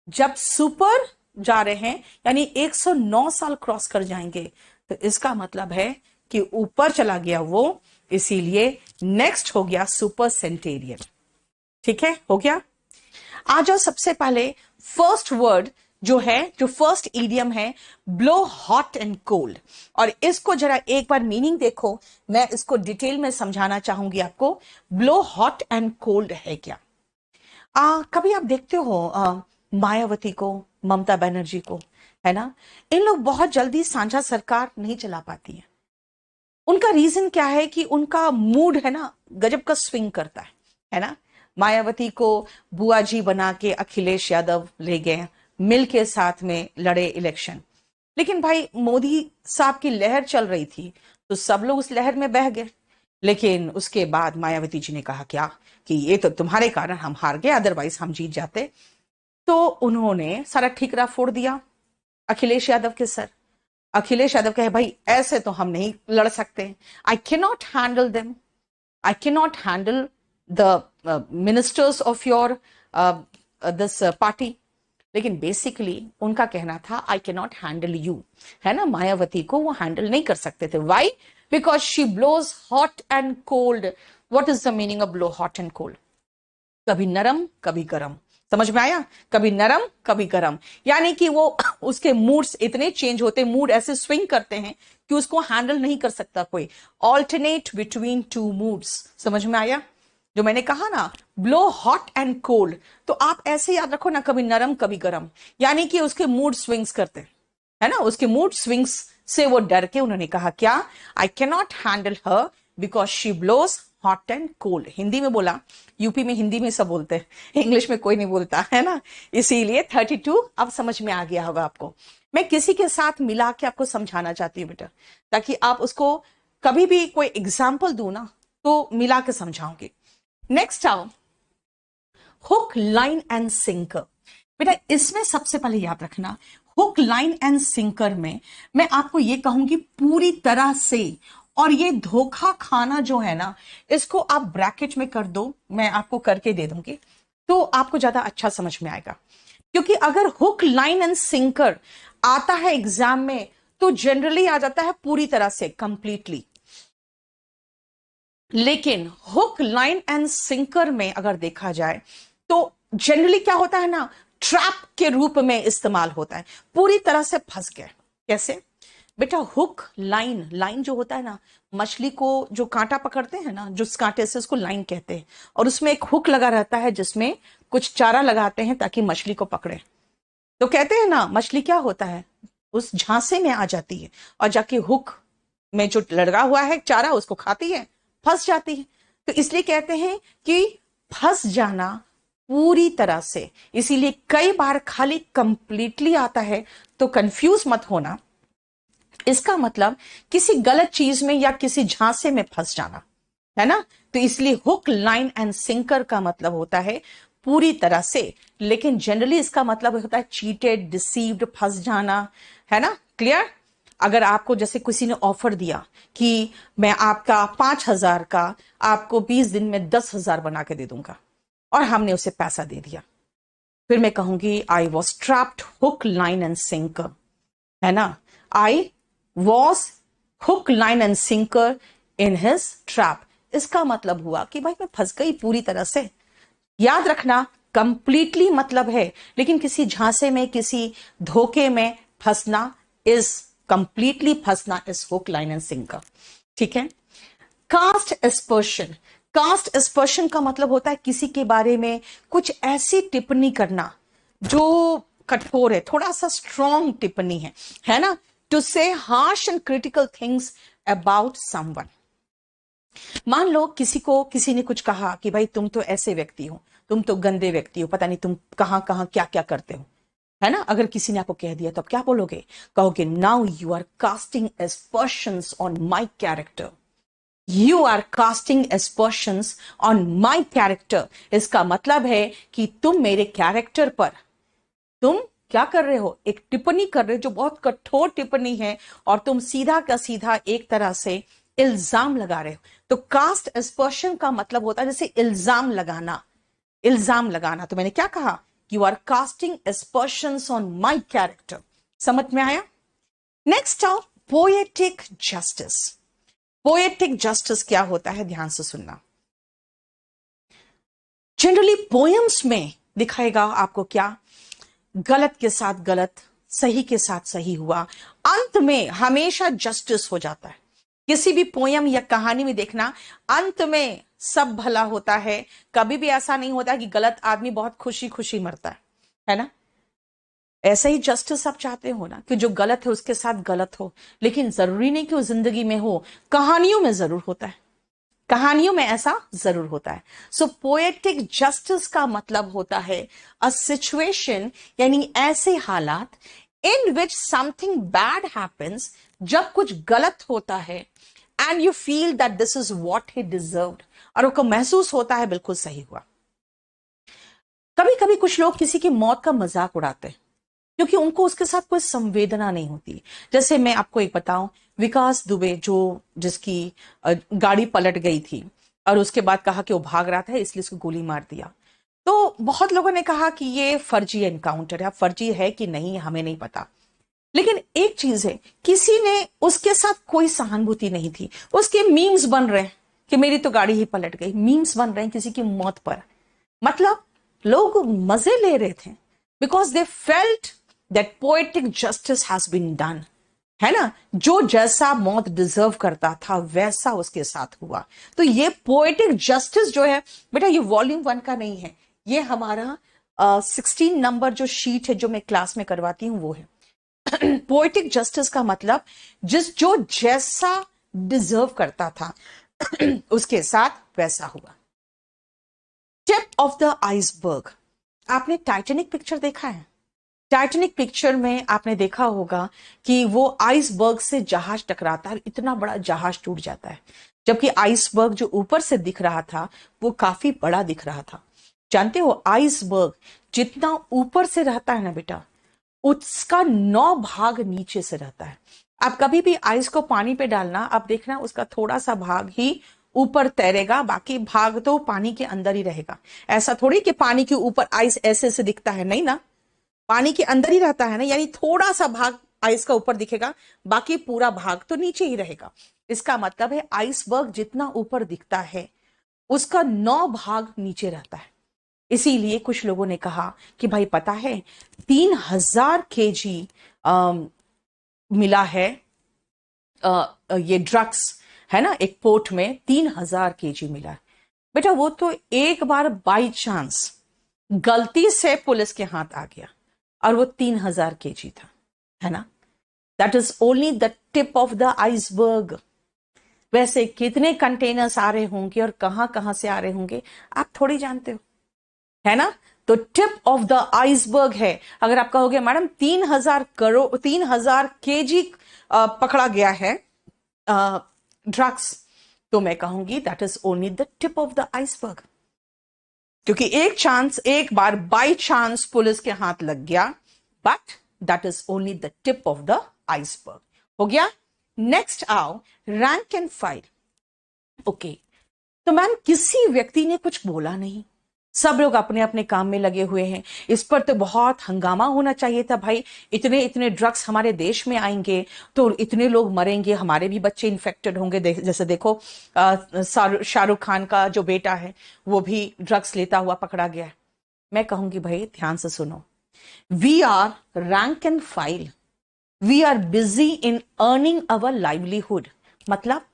जब सुपर जा रहे हैं यानी 109 साल क्रॉस कर जाएंगे, तो इसका मतलब है कि ऊपर चला गया वो, इसीलिए नेक्स्ट हो गया सुपर सेंटेरियन। ठीक है, हो गया। आ जाओ सबसे पहले फर्स्ट वर्ड जो है, जो फर्स्ट ईडियम है, ब्लो हॉट एंड कोल्ड। और इसको जरा एक बार मीनिंग देखो, मैं इसको डिटेल में समझाना चाहूंगी आपको। ब्लो हॉट एंड कोल्ड है क्या। कभी आप देखते हो मायावती को, ममता बनर्जी को, है ना, इन लोग बहुत जल्दी साझा सरकार नहीं चला पाती है। उनका रीजन क्या है कि उनका मूड है ना गजब का स्विंग करता है ना। मायावती को बुआ जी बना के अखिलेश यादव ले गए, मिल के साथ में लड़े इलेक्शन। लेकिन भाई मोदी साहब की लहर चल रही थी, तो सब लोग उस लहर में बह गए। लेकिन उसके बाद मायावती जी ने कहा क्या कि ये तो तुम्हारे कारण हम हार गए, अदरवाइज हम जीत जाते। तो उन्होंने सारा ठिकरा फोड़ दिया अखिलेश यादव के सर। अखिलेश यादव कहे भाई ऐसे तो हम नहीं लड़ सकते, आई can not handle them, I can not handle the ministers of your this party. लेकिन बेसिकली उनका कहना था आई कैन नॉट हैंडल यू, है ना। मायावती को वो हैंडल नहीं कर सकते थे। Why? Because she blows hot and cold. What is the meaning of blow hot and cold? कभी नरम कभी गरम, समझ में आया? कभी नरम कभी गरम, यानी कि वो उसके मूड्स इतने चेंज होते, मूड ऐसे स्विंग करते हैं कि उसको हैंडल नहीं कर सकता कोई। ऑल्टरनेट बिटवीन टू मूड्स, समझ में आया? जो मैंने कहा ना ब्लो हॉट एंड कोल्ड, तो आप ऐसे याद रखो ना, कभी नरम कभी गरम, यानी कि उसके मूड स्विंग्स करते हैं, है ना। उसके मूड स्विंग्स से वो डर के उन्होंने कहा क्या, I can not handle her because she blows hot and cold. Hindi में बोला, यूपी में हिंदी में सब बोलते हैं, इंग्लिश में कोई नहीं बोलता, है ना। इसीलिए 32 अब समझ में आ गया होगा आपको। मैं किसी के साथ मिला के आपको समझाना चाहती हूँ बेटा, ताकि आप उसको कभी भी कोई एग्जाम्पल दू ना तो मिला के समझाऊंगी। नेक्स्ट आओ, हुक लाइन एंड सिंकर। बेटा इसमें सबसे पहले याद रखना, हुक लाइन एंड सिंकर में मैं आपको ये कहूंगी पूरी तरह से, और ये धोखा खाना जो है ना, इसको आप ब्रैकेट में कर दो, मैं आपको करके दे दूंगी। तो आपको ज्यादा अच्छा समझ में आएगा। क्योंकि अगर हुक लाइन एंड सिंकर आता है एग्जाम में तो जनरली आ जाता है पूरी तरह से, कंप्लीटली। लेकिन हुक लाइन एंड सिंकर में अगर देखा जाए तो जनरली क्या होता है ना, ट्रैप के रूप में इस्तेमाल होता है, पूरी तरह से फंस गए। कैसे बेटा? हुक लाइन, लाइन जो होता है ना, मछली को जो कांटा पकड़ते हैं ना, जो कांटे से, उसको लाइन कहते हैं, और उसमें एक हुक लगा रहता है जिसमें कुछ चारा लगाते हैं ताकि मछली को पकड़े। तो कहते हैं ना, मछली क्या होता है, उस झांसे में आ जाती है और जाके हुक में जो लगा हुआ है चारा उसको खाती है, फंस जाती है। तो इसलिए कहते हैं कि फंस जाना पूरी तरह से। इसीलिए कई बार खाली कंप्लीटली आता है, तो कंफ्यूज मत होना। इसका मतलब किसी गलत चीज में या किसी झांसे में फंस जाना, है ना। तो इसलिए हुक लाइन एंड सिंकर का मतलब होता है पूरी तरह से, लेकिन जनरली इसका मतलब होता है चीटेड, डिसीव्ड, फंस जाना, है ना। क्लियर? अगर आपको जैसे किसी ने ऑफर दिया कि मैं आपका 5,000 का आपको 20 दिन में 10,000 बना के दे दूंगा, और हमने उसे पैसा दे दिया, फिर मैं कहूंगी I was trapped hook line and sinker, है ना। I was hook line and sinker in his trap. इसका मतलब हुआ कि भाई मैं फंस गई पूरी तरह से। याद रखना, कंप्लीटली मतलब है, लेकिन किसी झांसे में, किसी धोखे में फंसना इज कंप्लीटली फंसना is hook line and sinker. ठीक है। कास्ट एस्पर्शन, कास्ट एस्पर्शन का मतलब होता है किसी के बारे में कुछ ऐसी टिप्पणी करना जो कठोर है, थोड़ा सा स्ट्रॉन्ग टिप्पणी है ना। टू से harsh and critical things about someone. मान लो किसी ने कुछ कहा कि भाई तुम तो ऐसे व्यक्ति हो, तुम तो गंदे व्यक्ति हो, पता नहीं तुम कहां कहां क्या क्या करते हो, है ना। अगर किसी ने आपको कह दिया तो आप क्या बोलोगे? कहोगे now you are casting aspersions on my character, you are casting aspersions on my character. इसका मतलब है कि तुम मेरे कैरेक्टर पर तुम क्या कर रहे हो? एक टिप्पणी कर रहे हो जो बहुत कठोर टिप्पणी है, और तुम सीधा का सीधा एक तरह से इल्जाम लगा रहे हो। तो कास्ट एस्पर्शन का मतलब होता है जैसे इल्जाम लगाना, इल्जाम लगाना। तो मैंने क्या कहा? You are casting aspersions on my character. समझ में आया? नेक्स्ट आओ पोएटिक जस्टिस। पोएटिक जस्टिस क्या होता है, ध्यान से सुनना। जनरली पोएम्स में दिखाएगा आपको क्या, गलत के साथ गलत, सही के साथ सही हुआ, अंत में हमेशा जस्टिस हो जाता है। किसी भी पोयम या कहानी में देखना, अंत में सब भला होता है। कभी भी ऐसा नहीं होता कि गलत आदमी बहुत खुशी खुशी मरता है ना। ऐसा ही जस्टिस आप चाहते हो ना, कि जो गलत है उसके साथ गलत हो, लेकिन जरूरी नहीं कि वो जिंदगी में हो, कहानियों में जरूर होता है, कहानियों में ऐसा जरूर होता है। सो पोएटिक जस्टिस का मतलब होता है अ सिचुएशन, यानी ऐसे हालात इन विच समथिंग बैड हैपेंस, जब कुछ गलत होता है, and you feel that this is what he deserved, और उसको महसूस होता है बिल्कुल सही हुआ। कभी कभी कुछ लोग किसी की मौत का मजाक उड़ाते हैं क्योंकि उनको उसके साथ कोई संवेदना नहीं होती। जैसे मैं आपको एक बताऊं, विकास दुबे जो जिसकी गाड़ी पलट गई थी और उसके बाद कहा कि वो भाग रहा था इसलिए उसको गोली मार दिया, तो बहुत लोगों ने कहा कि ये फर्जी एनकाउंटर है। फर्जी है कि नहीं हमें नहीं पता, लेकिन एक चीज है, किसी ने उसके साथ कोई सहानुभूति नहीं थी। उसके मीम्स बन रहे हैं कि मेरी तो गाड़ी ही पलट गई, मीम्स बन रहे हैं किसी की मौत पर। मतलब लोग मजे ले रहे थे because they felt that poetic justice has been done, है ना। जो जैसा मौत डिजर्व करता था वैसा उसके साथ हुआ। तो ये पोएटिक जस्टिस जो है बेटा, ये वॉल्यूम 1 का नहीं है, ये हमारा 16 नंबर जो शीट है जो मैं क्लास में करवाती हूं वो है। पोएटिक जस्टिस का मतलब जो जैसा डिजर्व करता था उसके साथ वैसा हुआ। Tip of the iceberg. आपने टाइटैनिक पिक्चर देखा है? टाइटैनिक पिक्चर में आपने देखा होगा कि वो आइसबर्ग से जहाज टकराता है, इतना बड़ा जहाज टूट जाता है, जबकि आइसबर्ग जो ऊपर से दिख रहा था वो काफी बड़ा दिख रहा था। जानते हो आइसबर्ग जितना ऊपर से रहता है ना बेटा, उसका 9 भाग नीचे से रहता है। आप कभी भी आइस को पानी पे डालना, आप देखना उसका थोड़ा सा भाग ही ऊपर तैरेगा, बाकी भाग तो पानी के अंदर ही रहेगा। ऐसा थोड़ी कि पानी के ऊपर आइस ऐसे से दिखता है, नहीं ना, पानी के अंदर ही रहता है ना, यानी थोड़ा सा भाग आइस का ऊपर दिखेगा, बाकी पूरा भाग तो नीचे ही रहेगा। इसका मतलब है आइसबर्ग जितना ऊपर दिखता है उसका 9 भाग नीचे रहता है। इसीलिए कुछ लोगों ने कहा कि भाई पता है 3000 केजी मिला है, ये ड्रग्स है ना, एक पोर्ट में 3000 केजी मिला है। बेटा वो तो एक बार बाई चांस गलती से पुलिस के हाथ आ गया और वो 3000 केजी था, है ना। That is only the tip of the iceberg. वैसे कितने कंटेनर्स आ रहे होंगे और कहां कहां से आ रहे होंगे आप थोड़ी जानते हो, है ना। तो टिप ऑफ द आइसबर्ग है। अगर आप कहोगे मैडम 3000 केजी पकड़ा गया है ड्रग्स, तो मैं कहूंगी that is only the tip of the iceberg, क्योंकि एक बार बाय चांस पुलिस के हाथ लग गया, but that is only the tip of the iceberg. हो गया। नेक्स्ट आओ, रैंक एंड फाइल। ओके, तो मैम किसी व्यक्ति ने कुछ बोला नहीं, सब लोग अपने अपने काम में लगे हुए हैं, इस पर तो बहुत हंगामा होना चाहिए था भाई। इतने इतने ड्रग्स हमारे देश में आएंगे तो इतने लोग मरेंगे, हमारे भी बच्चे इन्फेक्टेड होंगे। जैसे देखो शाहरुख खान का जो बेटा है वो भी ड्रग्स लेता हुआ पकड़ा गया है। मैं कहूंगी भाई ध्यान से सुनो, we are rank and file, we are busy in earning our livelihood. मतलब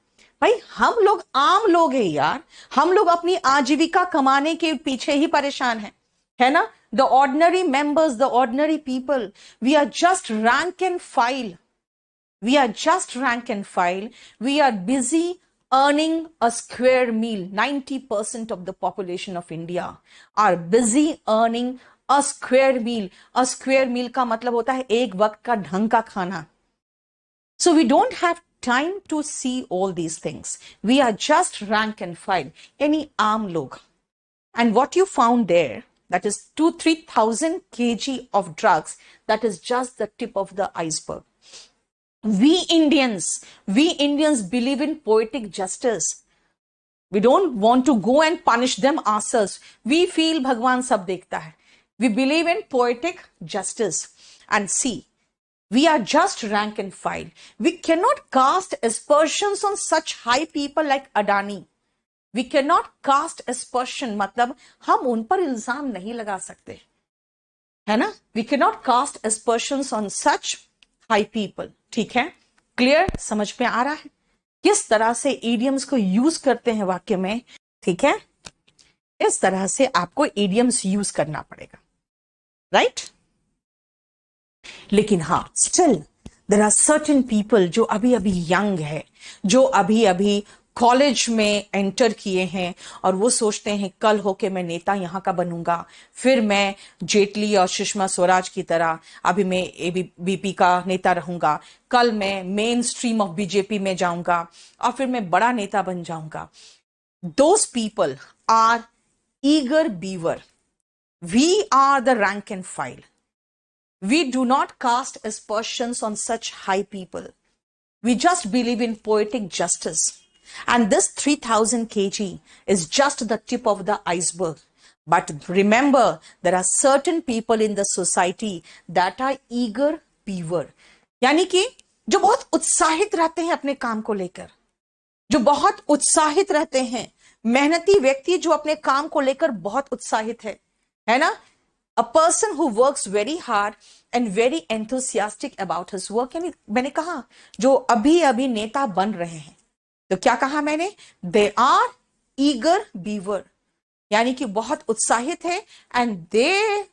भाई हम लोग आम लोग हैं यार, हम लोग अपनी आजीविका कमाने के पीछे ही परेशान हैं, है ना। The ordinary members, the ordinary people, we are just rank and file, we are just rank and file, we are busy earning a square meal. 90% of the population of India are busy earning a square meal. A square meal का मतलब होता है एक वक्त का ढंग का खाना। So we don't have time to see all these things. We are just rank and file, any arm log. And what you found there, that is 2-3,000 kg of drugs, that is just the tip of the iceberg. We Indians believe in poetic justice. We don't want to go and punish them ourselves. We feel Bhagwan sab dekhta hai. We believe in poetic justice. And see, we are just rank and file. We cannot cast aspersions on such high people like Adani. We cannot cast aspersion, मतलब हम उन पर इल्जाम नहीं लगा सकते, है ना। We cannot cast aspersions on such high people. ठीक है, क्लियर, समझ में आ रहा है किस तरह से इडियम्स को यूज करते हैं वाक्य में। ठीक है, इस तरह से आपको इडियम्स यूज करना पड़ेगा, राइट। लेकिन हाँ, still there are certain people जो अभी अभी यंग है, जो अभी अभी कॉलेज में एंटर किए हैं और वो सोचते हैं कल होके मैं नेता यहाँ का बनूंगा, फिर मैं जेटली और सुषमा स्वराज की तरह अभी मैं एबीवीपी का नेता रहूंगा, कल मैं मेन स्ट्रीम ऑफ बीजेपी में जाऊंगा और फिर मैं बड़ा नेता बन जाऊंगा। Those people are eager beaver, we are the rank and file. We do not cast aspersions on such high people. We just believe in poetic justice. And this 3000 kg is just the tip of the iceberg. But remember, there are certain people in the society that are eager beaver. यानी कि जो बहुत उत्साहित रहते हैं अपने काम को लेकर, जो बहुत उत्साहित रहते हैं, मेहनती व्यक्ति जो अपने काम को लेकर बहुत उत्साहित है ना। A person who works very hard and very enthusiastic about his work. यानी मैंने कहा जो अभी अभी नेता बन रहे हैं, तो क्या कहा मैंने, they are eager beaver, यानी कि बहुत उत्साहित है, and they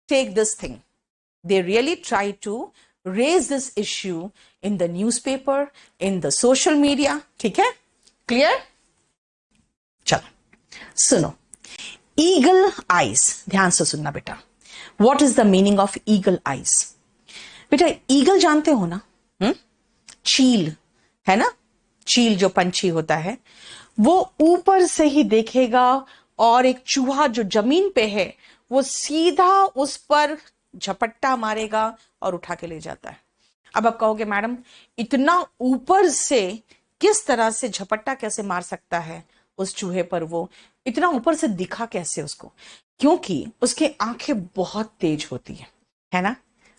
take this thing, they really try to raise this issue in the newspaper, in the social media. ठीक है, क्लियर। चलो सुनो, ईगल आइज, ध्यान से सुनना बेटा। What is the meaning of eagle eyes? बेटा ईगल जानते हो ना, चील है ना, चील जो पंछी होता है वो ऊपर से ही देखेगा और एक चूहा जो जमीन पे है वो सीधा उस पर झपट्टा मारेगा और उठा के ले जाता है। अब आप कहोगे मैडम इतना ऊपर से किस तरह से झपट्टा कैसे मार सकता है उस चूहे पर, वो इतना ऊपर से दिखा कैसे उसको, क्योंकि उसकी आंखें बहुत तेज होती है ना,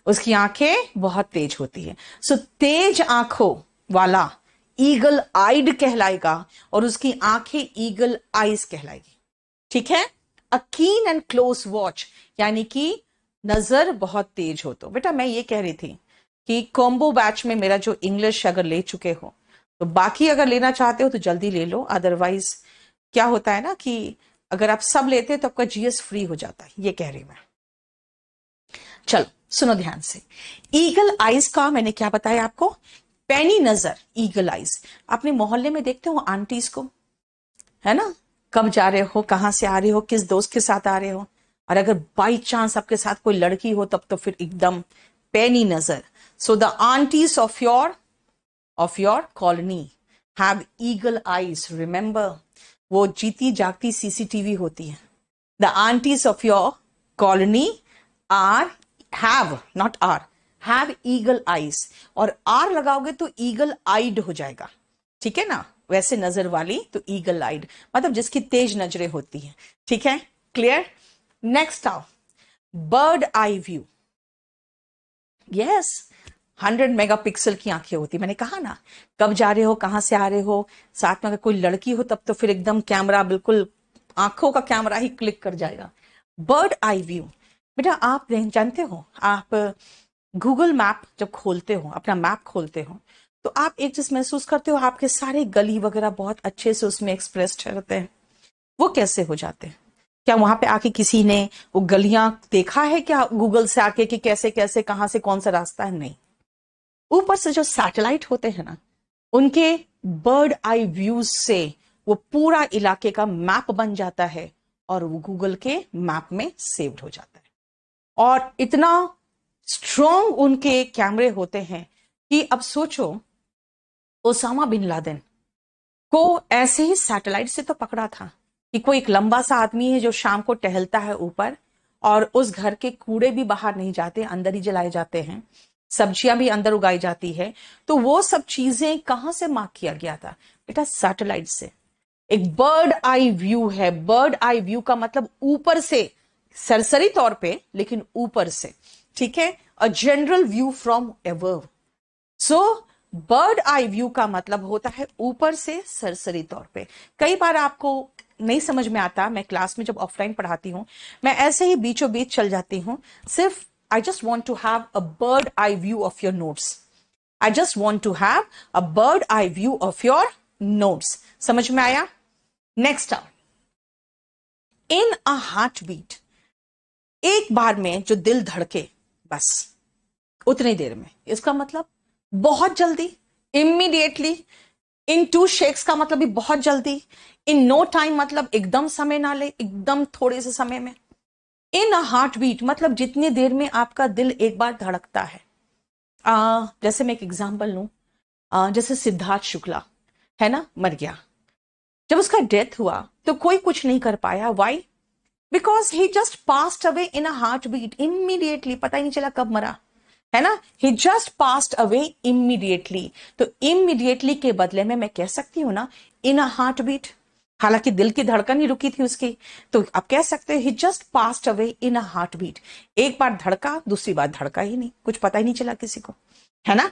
उसकी आंखें बहुत तेज होती है। सो तेज आंखों वाला ईगल आइड कहलाएगा और उसकी आंखें ईगल आइज कहलाएगी। ठीक है, अ कीन एंड क्लोज वॉच यानी कि नजर बहुत तेज हो। तो बेटा मैं ये कह रही थी कि कॉम्बो बैच में मेरा जो इंग्लिश अगर ले चुके हो तो बाकी अगर लेना चाहते हो तो जल्दी ले लो, अदरवाइज क्या होता है ना कि अगर आप सब लेते हैं तो आपका जीएस फ्री हो जाता है, ये कह रही मैं। चलो सुनो ध्यान से, ईगल आइज का मैंने क्या बताया आपको, पैनी नजर, ईगल आइज। अपने मोहल्ले में देखते हो आंटीज को, है ना, कब जा रहे हो, कहां से आ रहे हो, किस दोस्त के साथ आ रहे हो, और अगर बाई चांस आपके साथ कोई लड़की हो तब तो फिर एकदम पैनी नजर। So the aunties of your colony have eagle eyes, remember, वो जीती जागती सीसीटीवी होती है। The aunties of your colony are have, not are, have eagle eyes, और आर लगाओगे तो ईगल आइड हो जाएगा, ठीक है ना, वैसे नजर वाली तो ईगल आइड मतलब जिसकी तेज नजरें होती हैं। ठीक है, क्लियर। नेक्स्ट आओ, bird eye view. Yes, 100 megapixel की आंखें होती, मैंने कहा ना, कब जा रहे हो, कहां से आ रहे हो, साथ में अगर कोई लड़की हो तब तो फिर एकदम कैमरा बिल्कुल आंखों का कैमरा ही क्लिक कर जाएगा। बर्ड आई व्यू, बेटा आप जानते हो, आप गूगल मैप जब खोलते हो, अपना मैप खोलते हो, तो आप एक चीज महसूस करते हो, आपके सारे गली वगैरह बहुत अच्छे से उसमें एक्सप्रेस्ड रहते हैं। वो कैसे हो जाते हैं? क्या वहां पे आके किसी ने वो गलियां देखा है क्या गूगल से आके कि कैसे कैसे कहां से कौन सा रास्ता है? नहीं, ऊपर से जो सैटेलाइट होते हैं ना, उनके बर्ड आई व्यूज से वो पूरा इलाके का मैप बन जाता है और वो गूगल के मैप में सेव्ड हो जाता है। और इतना स्ट्रॉन्ग उनके कैमरे होते हैं कि अब सोचो, ओसामा बिन लादेन को ऐसे ही सैटेलाइट से तो पकड़ा था कि कोई एक लंबा सा आदमी है जो शाम को टहलता है ऊपर, और उस घर के कूड़े भी बाहर नहीं जाते, अंदर ही जलाए जाते हैं, सब्जियां भी अंदर उगाई जाती है। तो वो सब चीजें कहां से मार्क किया गया था? बेटा सैटेलाइट से। एक बर्ड आई व्यू है, बर्ड आई व्यू का मतलब ऊपर से, सरसरी तौर पे लेकिन ऊपर से, ठीक है, a general view from above. So bird eye view का मतलब होता है ऊपर से सरसरी तौर पे। कई बार आपको नहीं समझ में आता, मैं क्लास में जब ऑफलाइन पढ़ाती हूं, मैं ऐसे ही बीचों बीच चल जाती हूं, सिर्फ I just want to have a bird eye view of your notes, I just want to have a bird eye view of your notes. समझ में आया? नेक्स्ट आप, इन अ हार्ट बीट, एक बार में जो दिल धड़के बस उतनी देर में, इसका मतलब बहुत जल्दी, इमीडिएटली। इन 2 शेक्स का मतलब भी बहुत जल्दी। इन नो टाइम मतलब एकदम समय ना ले, एकदम थोड़े से समय में। इन अ हार्ट बीट मतलब जितनी देर में आपका दिल एक बार धड़कता है। जैसे मैं एक एग्जांपल लूं, जैसे सिद्धार्थ शुक्ला है ना, मर गया, जब उसका डेथ हुआ तो कोई कुछ नहीं कर पाया। Why? Because he just passed away in a heart beat, immediately, पता ही नहीं चला कब मरा, है ना, he just passed away immediately. तो इमीडिएटली के बदले में मैं कह सकती हूं ना, इन अ हार्ट बीट, हालांकि दिल की धड़कन ही रुकी थी उसकी, तो आप कह सकते हो he just passed away in a heart beat. एक बार धड़का, दूसरी बार धड़का ही नहीं, कुछ पता ही नहीं चला किसी को, है ना।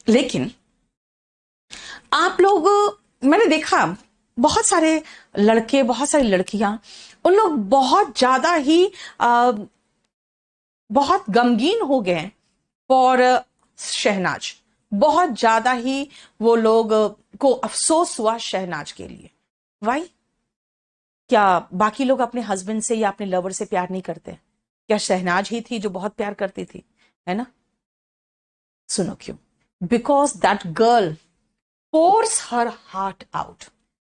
लेकिन आप लोग, मैंने देखा बहुत सारे लड़के, बहुत सारी लड़कियां, उन लोग बहुत ज्यादा ही बहुत गमगीन हो गए फॉर शहनाज, बहुत ज्यादा ही वो लोग को अफसोस हुआ शहनाज के लिए। वाई? क्या बाकी लोग अपने हस्बैंड से या अपने लवर से प्यार नहीं करते? क्या शहनाज ही थी जो बहुत प्यार करती थी? है ना। सुनो क्यों, because that girl pours her heart out.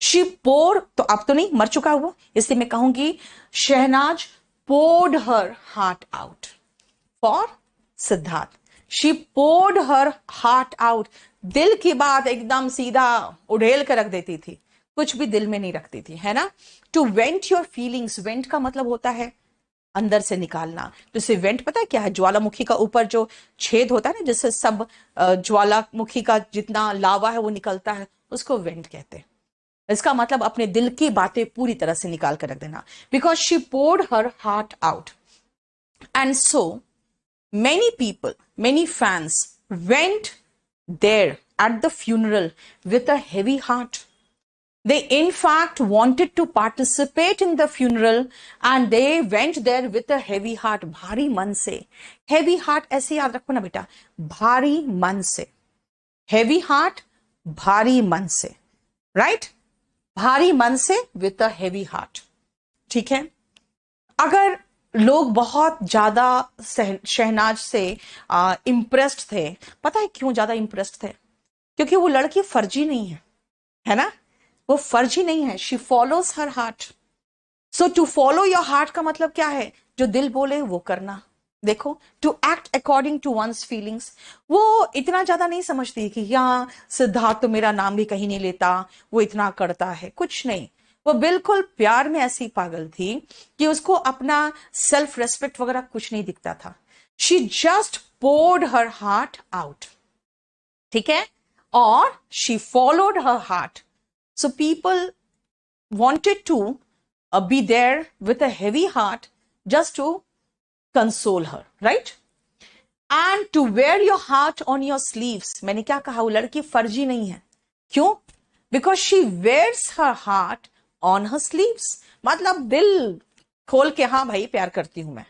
She pour, तो अब तो नहीं, मर चुका वो, इसलिए मैं कहूंगी Shehnaaz poured her heart out for Siddharth. She poured her heart out, दिल की बात एकदम सीधा उड़ेल कर रख देती थी, कुछ भी दिल में नहीं रखती थी, है ना। To vent your feelings, vent का मतलब होता है अंदर से निकालना। जैसे वेंट पता है क्या है? ज्वालामुखी का ऊपर जो छेद होता है ना, जिससे सब ज्वालामुखी का जितना लावा है वो निकलता है, उसको वेंट कहते हैं। इसका मतलब अपने दिल की बातें पूरी तरह से निकाल कर रख देना। Because she poured her heart out and so many people, many fans went there at the funeral with a heavy heart. They in fact wanted to participate in the funeral and they went there with a heavy heart. भारी मन से। heavy heart ऐसे याद रखो ना बेटा, भारी मन से। heavy heart, भारी मन से, right? भारी मन से with a heavy heart. ठीक है। अगर लोग बहुत ज्यादा शहनाज से इम्प्रेस्ड थे, पता है क्यों ज्यादा इम्प्रेस्ड थे? क्योंकि वो लड़की फर्जी नहीं है ना? वो फर्जी नहीं है। She follows her heart. So to follow your heart का मतलब क्या है? जो दिल बोले वो करना। देखो, to act according to one's feelings. वो इतना ज्यादा नहीं समझती कि यहाँ सिद्धार्थ तो मेरा नाम भी कहीं नहीं लेता, वो इतना करता है, कुछ नहीं। वो बिल्कुल प्यार में ऐसी पागल थी कि उसको अपना सेल्फ रेस्पेक्ट वगैरह कुछ नहीं दिखता था। She just poured her heart out, ठीक है, और she followed her heart. So people wanted to be there with a heavy heart just to console her, right? And to wear your heart on your sleeves. मैंने क्या कहा? वो लड़की फर्जी नहीं है। क्यों? Because she wears her heart on her sleeves. मतलब दिल खोल के, हाँ भाई प्यार करती हूं मैं,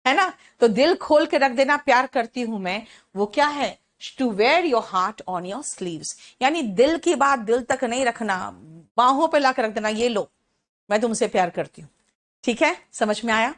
है ना? तो दिल खोल के रख देना, प्यार करती हूं मैं, वो क्या है? To wear your heart on your sleeves. यानी दिल की बात दिल तक नहीं रखना, बाहों पे लाकर रख देना, ये लो मैं तुमसे प्यार करती हूं। ठीक है, समझ में आया?